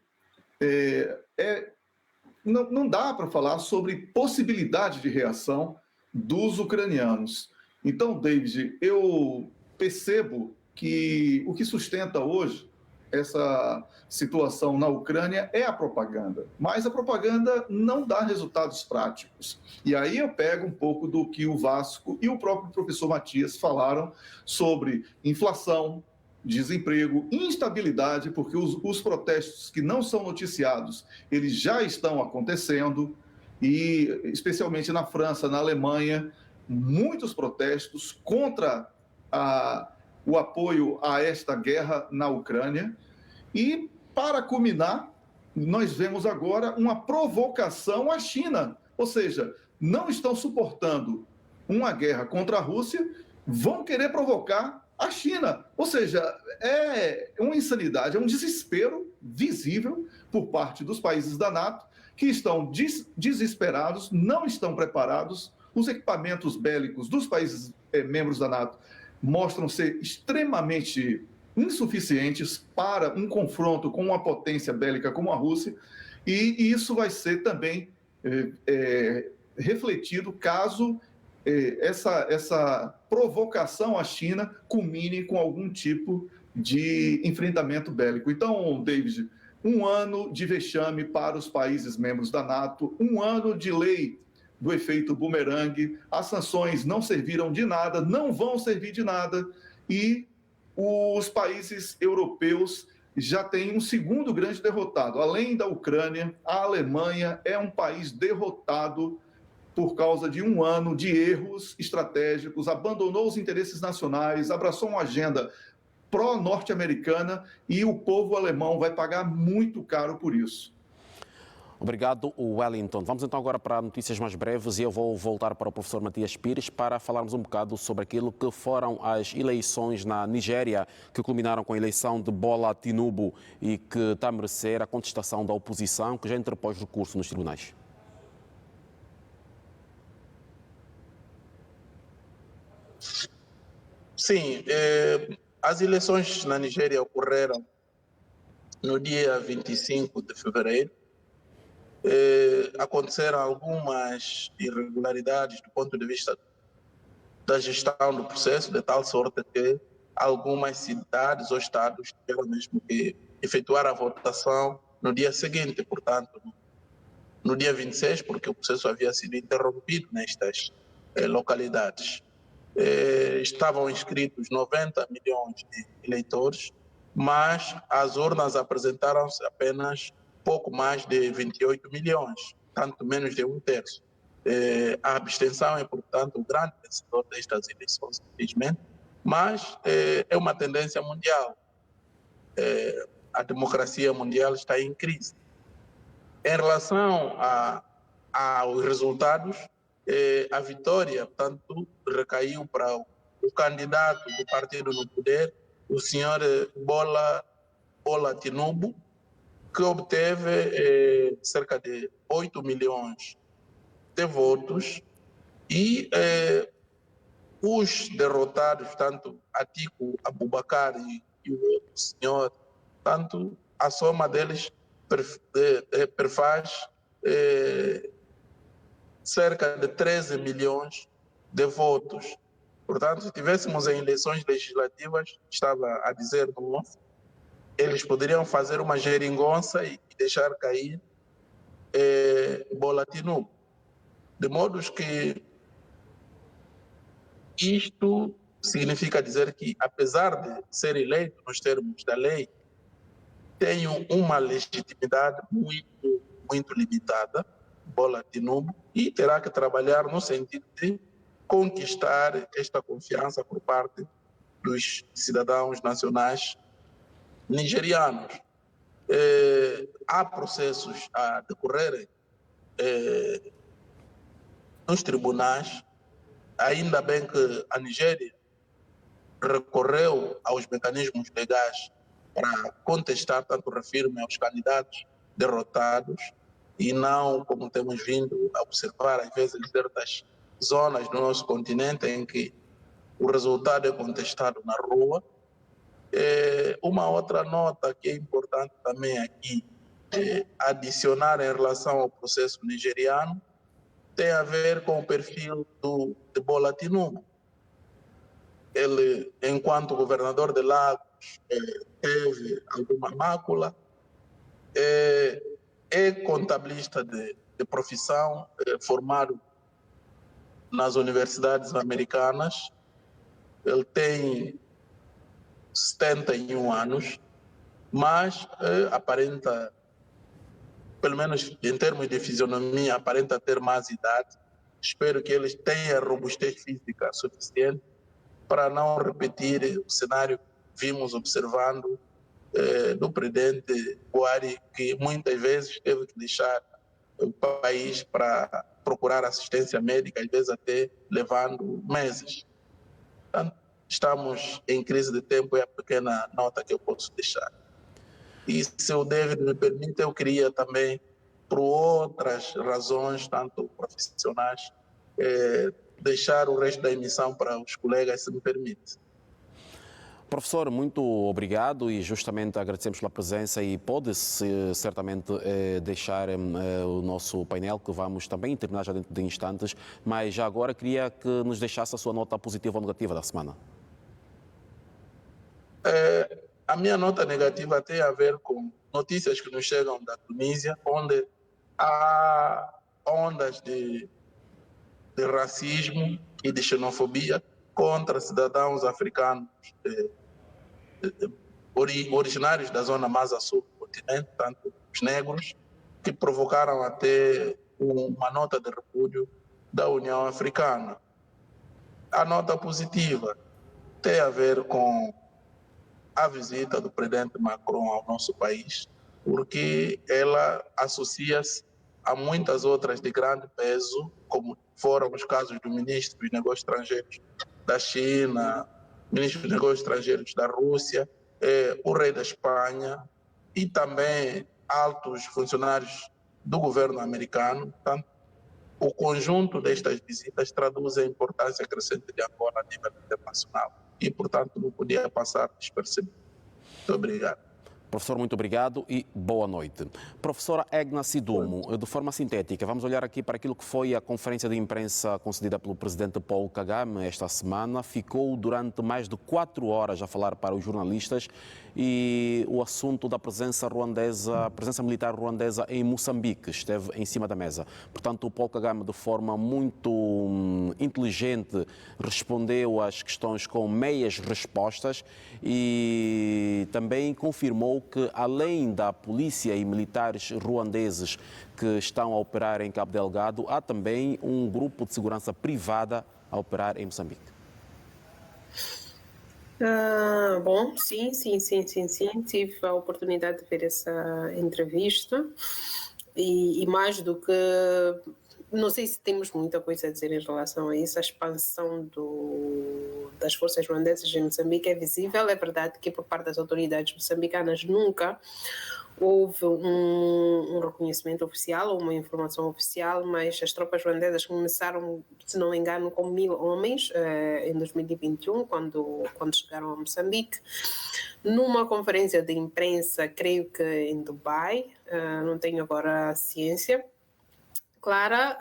S2: não dá para falar sobre possibilidade de reação dos ucranianos. Então, David, eu percebo que o que sustenta hoje essa situação na Ucrânia é a propaganda, mas a propaganda não dá resultados práticos. E aí eu pego um pouco do que o Vasco e o próprio professor Matias falaram sobre inflação, desemprego, instabilidade, porque os protestos que não são noticiados, eles já estão acontecendo, e especialmente na França, na Alemanha, muitos protestos contra o apoio a esta guerra na Ucrânia. E, para culminar, nós vemos agora uma provocação à China. Ou seja, não estão suportando uma guerra contra a Rússia, vão querer provocar a China. Ou seja, é uma insanidade, é um desespero visível por parte dos países da NATO, que estão desesperados, não estão preparados. Os equipamentos bélicos dos países membros da NATO mostram ser extremamente insuficientes para um confronto com uma potência bélica como a Rússia, e isso vai ser também refletido caso essa provocação à China culmine com algum tipo de enfrentamento bélico. Então, David, 1 ano de vexame para os países membros da NATO, 1 ano de lei do efeito bumerangue, as sanções não serviram de nada, não vão servir de nada, e os países europeus já têm um segundo grande derrotado. Além da Ucrânia, a Alemanha é um país derrotado por causa de 1 ano de erros estratégicos, abandonou os interesses nacionais, abraçou uma agenda pró-norte-americana, e o povo alemão vai pagar muito caro por isso.
S1: Obrigado, Wellington. Vamos então agora para notícias mais breves, e eu vou voltar para o professor Matias Pires para falarmos um bocado sobre aquilo que foram as eleições na Nigéria, que culminaram com a eleição de Bola Tinubu e que está a merecer a contestação da oposição, que já interpôs recurso nos tribunais.
S5: Sim, as eleições na Nigéria ocorreram no dia 25 de fevereiro. Aconteceram algumas irregularidades do ponto de vista da gestão do processo, de tal sorte que algumas cidades ou estados tiveram mesmo que efetuar a votação no dia seguinte, portanto, no dia 26, porque o processo havia sido interrompido nestas localidades. Estavam inscritos 90 milhões de eleitores, mas as urnas apresentaram-se apenas pouco mais de 28 milhões, tanto menos de 1/3. A abstenção é, portanto, o grande vencedor destas eleições, infelizmente, Mas é uma tendência mundial. A democracia mundial está em crise. Em relação aos resultados, a vitória, portanto, recaiu para o candidato do partido no poder, o senhor Bola Tinubu, que obteve cerca de 8 milhões de votos, e os derrotados, tanto Atiku Abubakar e o outro senhor, tanto a soma deles perfaz cerca de 13 milhões de votos. Portanto, se tivéssemos em eleições legislativas, estava a dizer no off, eles poderiam fazer uma geringonça e deixar cair Bola Tinubu. De modo que isto significa dizer que, apesar de ser eleito nos termos da lei, tem uma legitimidade muito limitada, Bola Tinubu, e terá que trabalhar no sentido de conquistar esta confiança por parte dos cidadãos nacionais nigerianos. Há processos a decorrerem nos tribunais. Ainda bem que a Nigéria recorreu aos mecanismos legais para contestar, tanto refiro-me aos candidatos derrotados, e não como temos vindo a observar, às vezes, em certas zonas do nosso continente em que o resultado é contestado na rua. Uma outra nota que é importante também aqui adicionar em relação ao processo nigeriano tem a ver com o perfil de Bola Tinubu. Ele, enquanto governador de Lagos, teve alguma mácula, é contabilista de profissão, formado nas universidades americanas. Ele tem 71 anos, mas aparenta, pelo menos em termos de fisionomia, aparenta ter mais idade. Espero que ele tenha robustez física suficiente para não repetir o cenário que vimos observando do presidente Buhari, que muitas vezes teve que deixar o país para procurar assistência médica, às vezes até levando meses. Portanto, estamos em crise de tempo, é a pequena nota que eu posso deixar. E se o David me permite, eu queria também, por outras razões, tanto profissionais, deixar o resto da emissão para os colegas, se me permite.
S1: Professor, muito obrigado e justamente agradecemos pela presença e pode-se certamente deixar o nosso painel, que vamos também terminar já dentro de instantes, mas já agora queria que nos deixasse a sua nota positiva ou negativa da semana.
S5: A minha nota negativa tem a ver com notícias que nos chegam da Tunísia, onde há ondas de racismo e de xenofobia contra cidadãos africanos originários da zona mais a sul do continente, tanto os negros, que provocaram até uma nota de repúdio da União Africana. A nota positiva tem a ver com a visita do presidente Macron ao nosso país, porque ela associa-se a muitas outras de grande peso, como foram os casos do ministro dos Negócios Estrangeiros da China, ministro dos Negócios Estrangeiros da Rússia, o rei da Espanha e também altos funcionários do governo americano. Portanto, o conjunto destas visitas traduz a importância crescente de Angola a nível internacional e, portanto, não podia passar despercebido. Muito obrigado.
S1: Professor, muito obrigado e boa noite. Professora Egna Sidumo, de forma sintética, vamos olhar aqui para aquilo que foi a conferência de imprensa concedida pelo presidente Paul Kagame esta semana. Ficou durante mais de 4 horas a falar para os jornalistas e o assunto da presença militar ruandesa em Moçambique esteve em cima da mesa. Portanto, o Paul Kagame, de forma muito inteligente, respondeu às questões com meias respostas e também confirmou que, além da polícia e militares ruandeses que estão a operar em Cabo Delgado, há também um grupo de segurança privada a operar em Moçambique.
S4: Bom, sim. Tive a oportunidade de ver essa entrevista e mais do que... Não sei se temos muita coisa a dizer em relação a isso. A expansão das forças ruandesas em Moçambique é visível. É verdade que por parte das autoridades moçambicanas nunca houve um reconhecimento oficial ou uma informação oficial, mas as tropas ruandesas começaram, se não me engano, com 1000 homens em 2021, quando chegaram a Moçambique. Numa conferência de imprensa, creio que em Dubai, não tenho agora a ciência clara,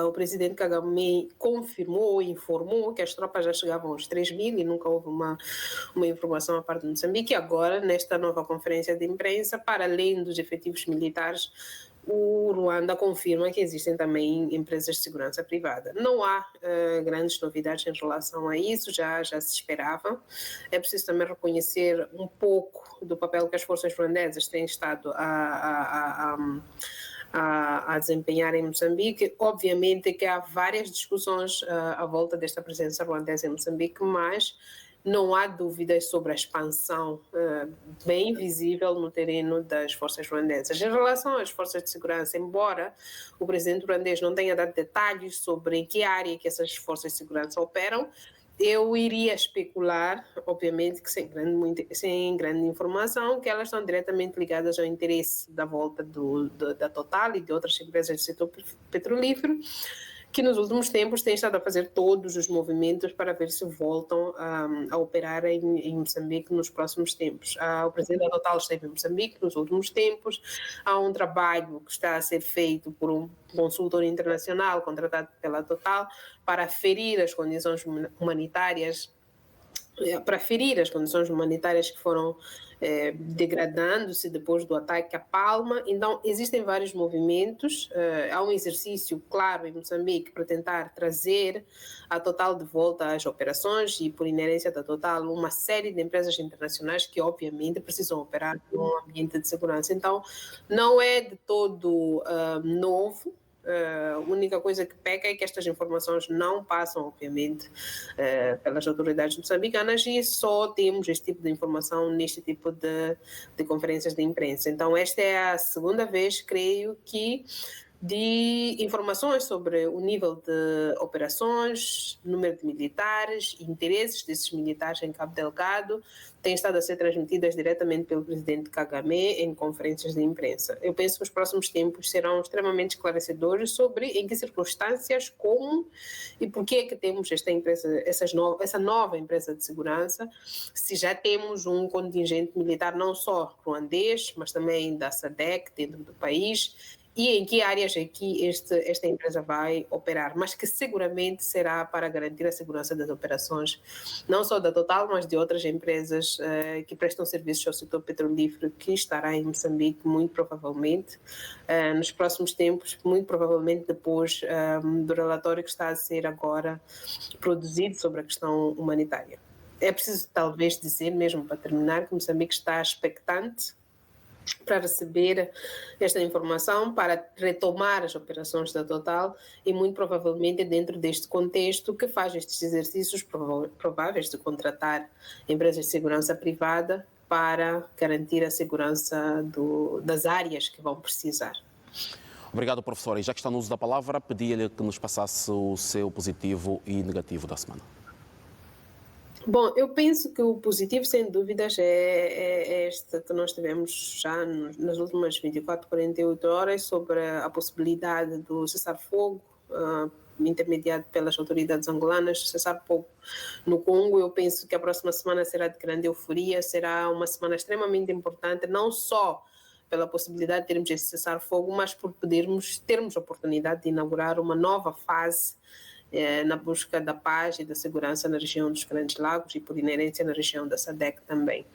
S4: o presidente Kagame confirmou, informou que as tropas já chegavam aos 3.000 e nunca houve uma informação à parte de Moçambique. E agora, nesta nova conferência de imprensa, para além dos efetivos militares, o Ruanda confirma que existem também empresas de segurança privada. Não há grandes novidades em relação a isso, já se esperava. É preciso também reconhecer um pouco do papel que as forças ruandesas têm estado a desempenhar em Moçambique. Obviamente que há várias discussões à volta desta presença ruandesa em Moçambique, mas não há dúvidas sobre a expansão bem visível no terreno das forças ruandesas. Em relação às forças de segurança, embora o presidente ruandês não tenha dado detalhes sobre em que área que essas forças de segurança operam, eu iria especular, obviamente que sem grande informação, que elas estão diretamente ligadas ao interesse da volta da Total e de outras empresas do setor petrolífero, que nos últimos tempos têm estado a fazer todos os movimentos para ver se voltam a operar em Moçambique nos próximos tempos. O presidente da Total esteve em Moçambique nos últimos tempos. Há um trabalho que está a ser feito por um consultor internacional contratado pela Total para aferir as condições humanitárias que foram degradando-se depois do ataque à Palma. Então, existem vários movimentos. Há um exercício claro em Moçambique para tentar trazer a Total de volta às operações e, por inerência da Total, uma série de empresas internacionais que, obviamente, precisam operar num ambiente de segurança. Então, não é de todo novo. A única coisa que peca é que estas informações não passam, obviamente, pelas autoridades moçambicanas e só temos este tipo de informação neste tipo de conferências de imprensa. Então, esta é a segunda vez, creio que, de informações sobre o nível de operações, número de militares, interesses desses militares em Cabo Delgado, têm estado a ser transmitidas diretamente pelo presidente Kagame em conferências de imprensa. Eu penso que os próximos tempos serão extremamente esclarecedores sobre em que circunstâncias, como e por que é que temos esta empresa, essa nova empresa de segurança, se já temos um contingente militar não só ruandês, mas também da SADC dentro do país, e em que áreas é que esta empresa vai operar, mas que seguramente será para garantir a segurança das operações, não só da Total, mas de outras empresas que prestam serviços ao setor petrolífero, que estará em Moçambique, muito provavelmente, nos próximos tempos, muito provavelmente depois do relatório que está a ser agora produzido sobre a questão humanitária. É preciso talvez dizer, mesmo para terminar, que Moçambique está expectante para receber esta informação, para retomar as operações da Total e muito provavelmente dentro deste contexto que faz estes exercícios prováveis de contratar empresas de segurança privada para garantir a segurança das áreas que vão precisar.
S1: Obrigado, professora. E já que está no uso da palavra, pedia-lhe que nos passasse o seu positivo e negativo da semana.
S4: Bom, eu penso que o positivo, sem dúvidas, é este que nós tivemos já nas últimas 24, 48 horas sobre a possibilidade do cessar-fogo intermediado pelas autoridades angolanas, cessar-fogo no Congo. Eu penso que a próxima semana será de grande euforia, será uma semana extremamente importante, não só pela possibilidade de termos esse cessar-fogo, mas por termos a oportunidade de inaugurar uma nova fase na busca da paz e da segurança na região dos Grandes Lagos e, por inerência, na região da SADC também.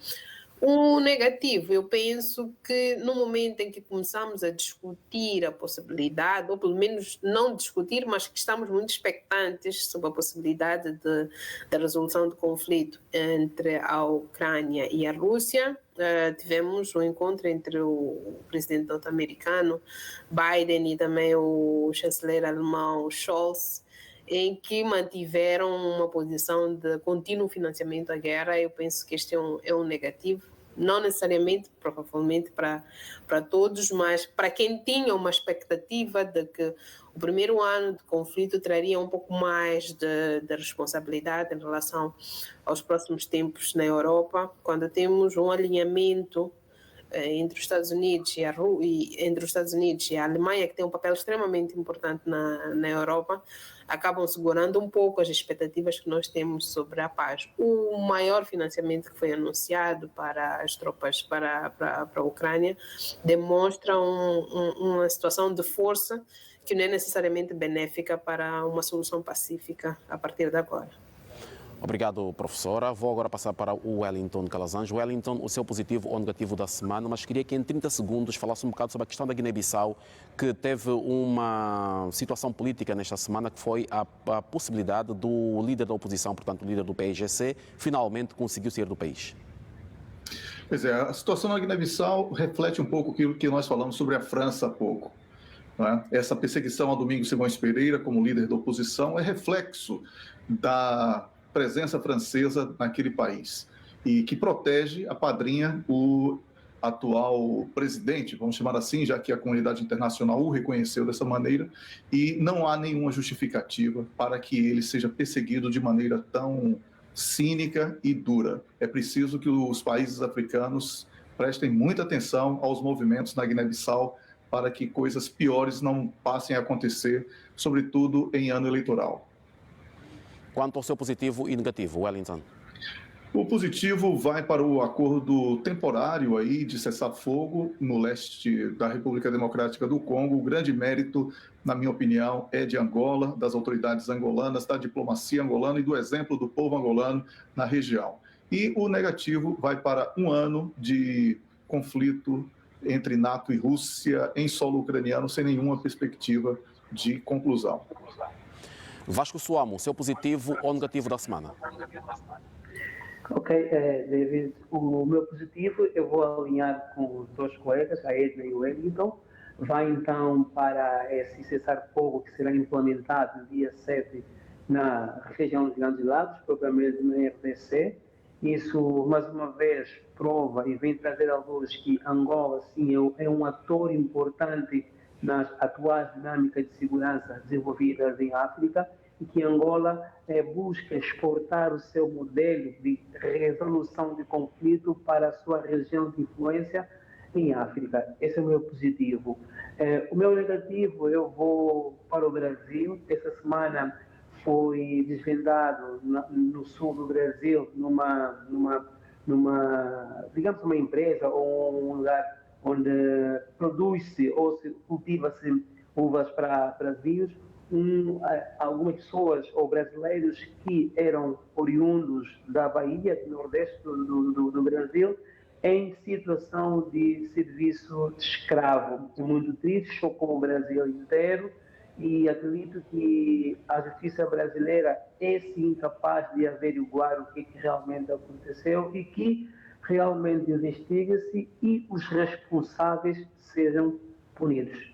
S4: O negativo, eu penso que no momento em que começamos a discutir a possibilidade, ou pelo menos não discutir, mas que estamos muito expectantes sobre a possibilidade da resolução do conflito entre a Ucrânia e a Rússia, tivemos um encontro entre o presidente norte-americano Biden e também o chanceler alemão Scholz, em que mantiveram uma posição de contínuo financiamento à guerra. Eu penso que este é um negativo, não necessariamente, provavelmente para todos, mas para quem tinha uma expectativa de que o primeiro ano de conflito traria um pouco mais de responsabilidade em relação aos próximos tempos na Europa, quando temos um alinhamento entre os Estados Unidos entre os Estados Unidos e a Alemanha, que tem um papel extremamente importante na Europa, acabam segurando um pouco as expectativas que nós temos sobre a paz. O maior financiamento que foi anunciado para as tropas para a Ucrânia demonstra uma situação de força que não é necessariamente benéfica para uma solução pacífica a partir de agora.
S1: Obrigado, professora. Vou agora passar para o Wellington Calazans. Wellington, o seu positivo ou negativo da semana, mas queria que em 30 segundos falasse um bocado sobre a questão da Guiné-Bissau, que teve uma situação política nesta semana, que foi a possibilidade do líder da oposição, portanto o líder do PAIGC, finalmente conseguiu sair do país.
S2: Pois é, a situação na Guiné-Bissau reflete um pouco aquilo que nós falamos sobre a França há pouco. Essa perseguição a Domingos Simões Pereira como líder da oposição é reflexo da presença francesa naquele país e que protege, apadrinha o atual presidente, vamos chamar assim, já que a comunidade internacional o reconheceu dessa maneira, e não há nenhuma justificativa para que ele seja perseguido de maneira tão cínica e dura. É preciso que os países africanos prestem muita atenção aos movimentos na Guiné-Bissau para que coisas piores não passem a acontecer, sobretudo em ano eleitoral.
S1: Quanto ao seu positivo e negativo, Wellington?
S2: O positivo vai para o acordo temporário aí de cessar-fogo no leste da República Democrática do Congo. O grande mérito, na minha opinião, é de Angola, das autoridades angolanas, da diplomacia angolana e do exemplo do povo angolano na região. E o negativo vai para um ano de conflito entre NATO e Rússia em solo ucraniano, sem nenhuma perspectiva de conclusão.
S1: Vasco Suamo, seu positivo ou negativo da semana?
S3: Ok, David, o meu positivo eu vou alinhar com os dois colegas, a Edna e o Wellington. Vai então para esse cessar-fogo que será implementado no dia 7 na região dos Grandes Lagos, propriamente na RDC. Isso, mais uma vez, prova e vem trazer à luz que Angola, sim, é um ator importante nas atuais dinâmicas de segurança desenvolvidas em África e que Angola busca exportar o seu modelo de resolução de conflito para a sua região de influência em África. Esse é o meu positivo. O meu negativo, eu vou para o Brasil. Essa semana foi desvendado no sul do Brasil, digamos, uma empresa ou um lugar onde produz-se ou se cultiva-se uvas para vinhos. Algumas pessoas ou brasileiros que eram oriundos da Bahia, do Nordeste do Brasil, em situação de serviço de escravo. É muito triste, chocou o Brasil inteiro e acredito que a justiça brasileira é sim capaz de averiguar o que realmente aconteceu e que realmente investigue-se e os responsáveis sejam punidos.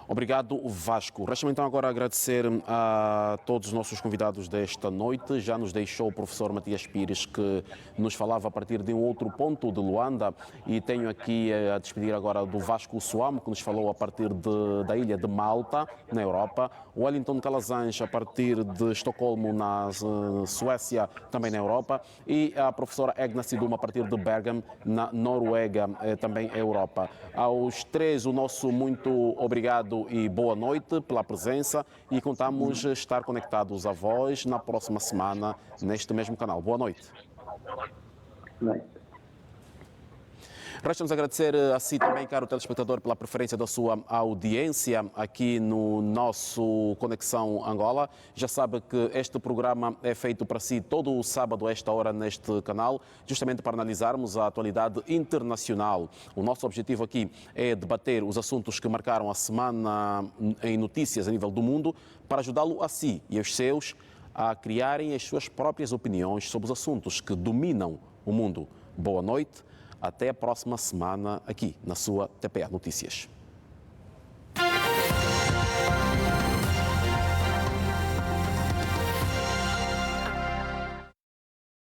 S1: Obrigado, Vasco. Resta-me então agora agradecer a todos os nossos convidados desta noite. Já nos deixou o professor Matias Pires, que nos falava a partir de um outro ponto de Luanda, e tenho aqui a despedir agora do Vasco Suamo, que nos falou a partir da ilha de Malta, na Europa, o Wellington Calazans a partir de Estocolmo, na Suécia, também na Europa, e a professora Egna Siduma a partir de Bergen, na Noruega, também Europa. Aos três, o nosso muito obrigado e boa noite pela presença e contamos estar conectados a vós na próxima semana neste mesmo canal. Boa noite. Resta-nos agradecer a si também, caro telespectador, pela preferência da sua audiência aqui no nosso Conexão Angola. Já sabe que este programa é feito para si todo o sábado a esta hora neste canal, justamente para analisarmos a atualidade internacional. O nosso objetivo aqui é debater os assuntos que marcaram a semana em notícias a nível do mundo, para ajudá-lo a si e aos seus a criarem as suas próprias opiniões sobre os assuntos que dominam o mundo. Boa noite. Até a próxima semana aqui na sua TPA Notícias.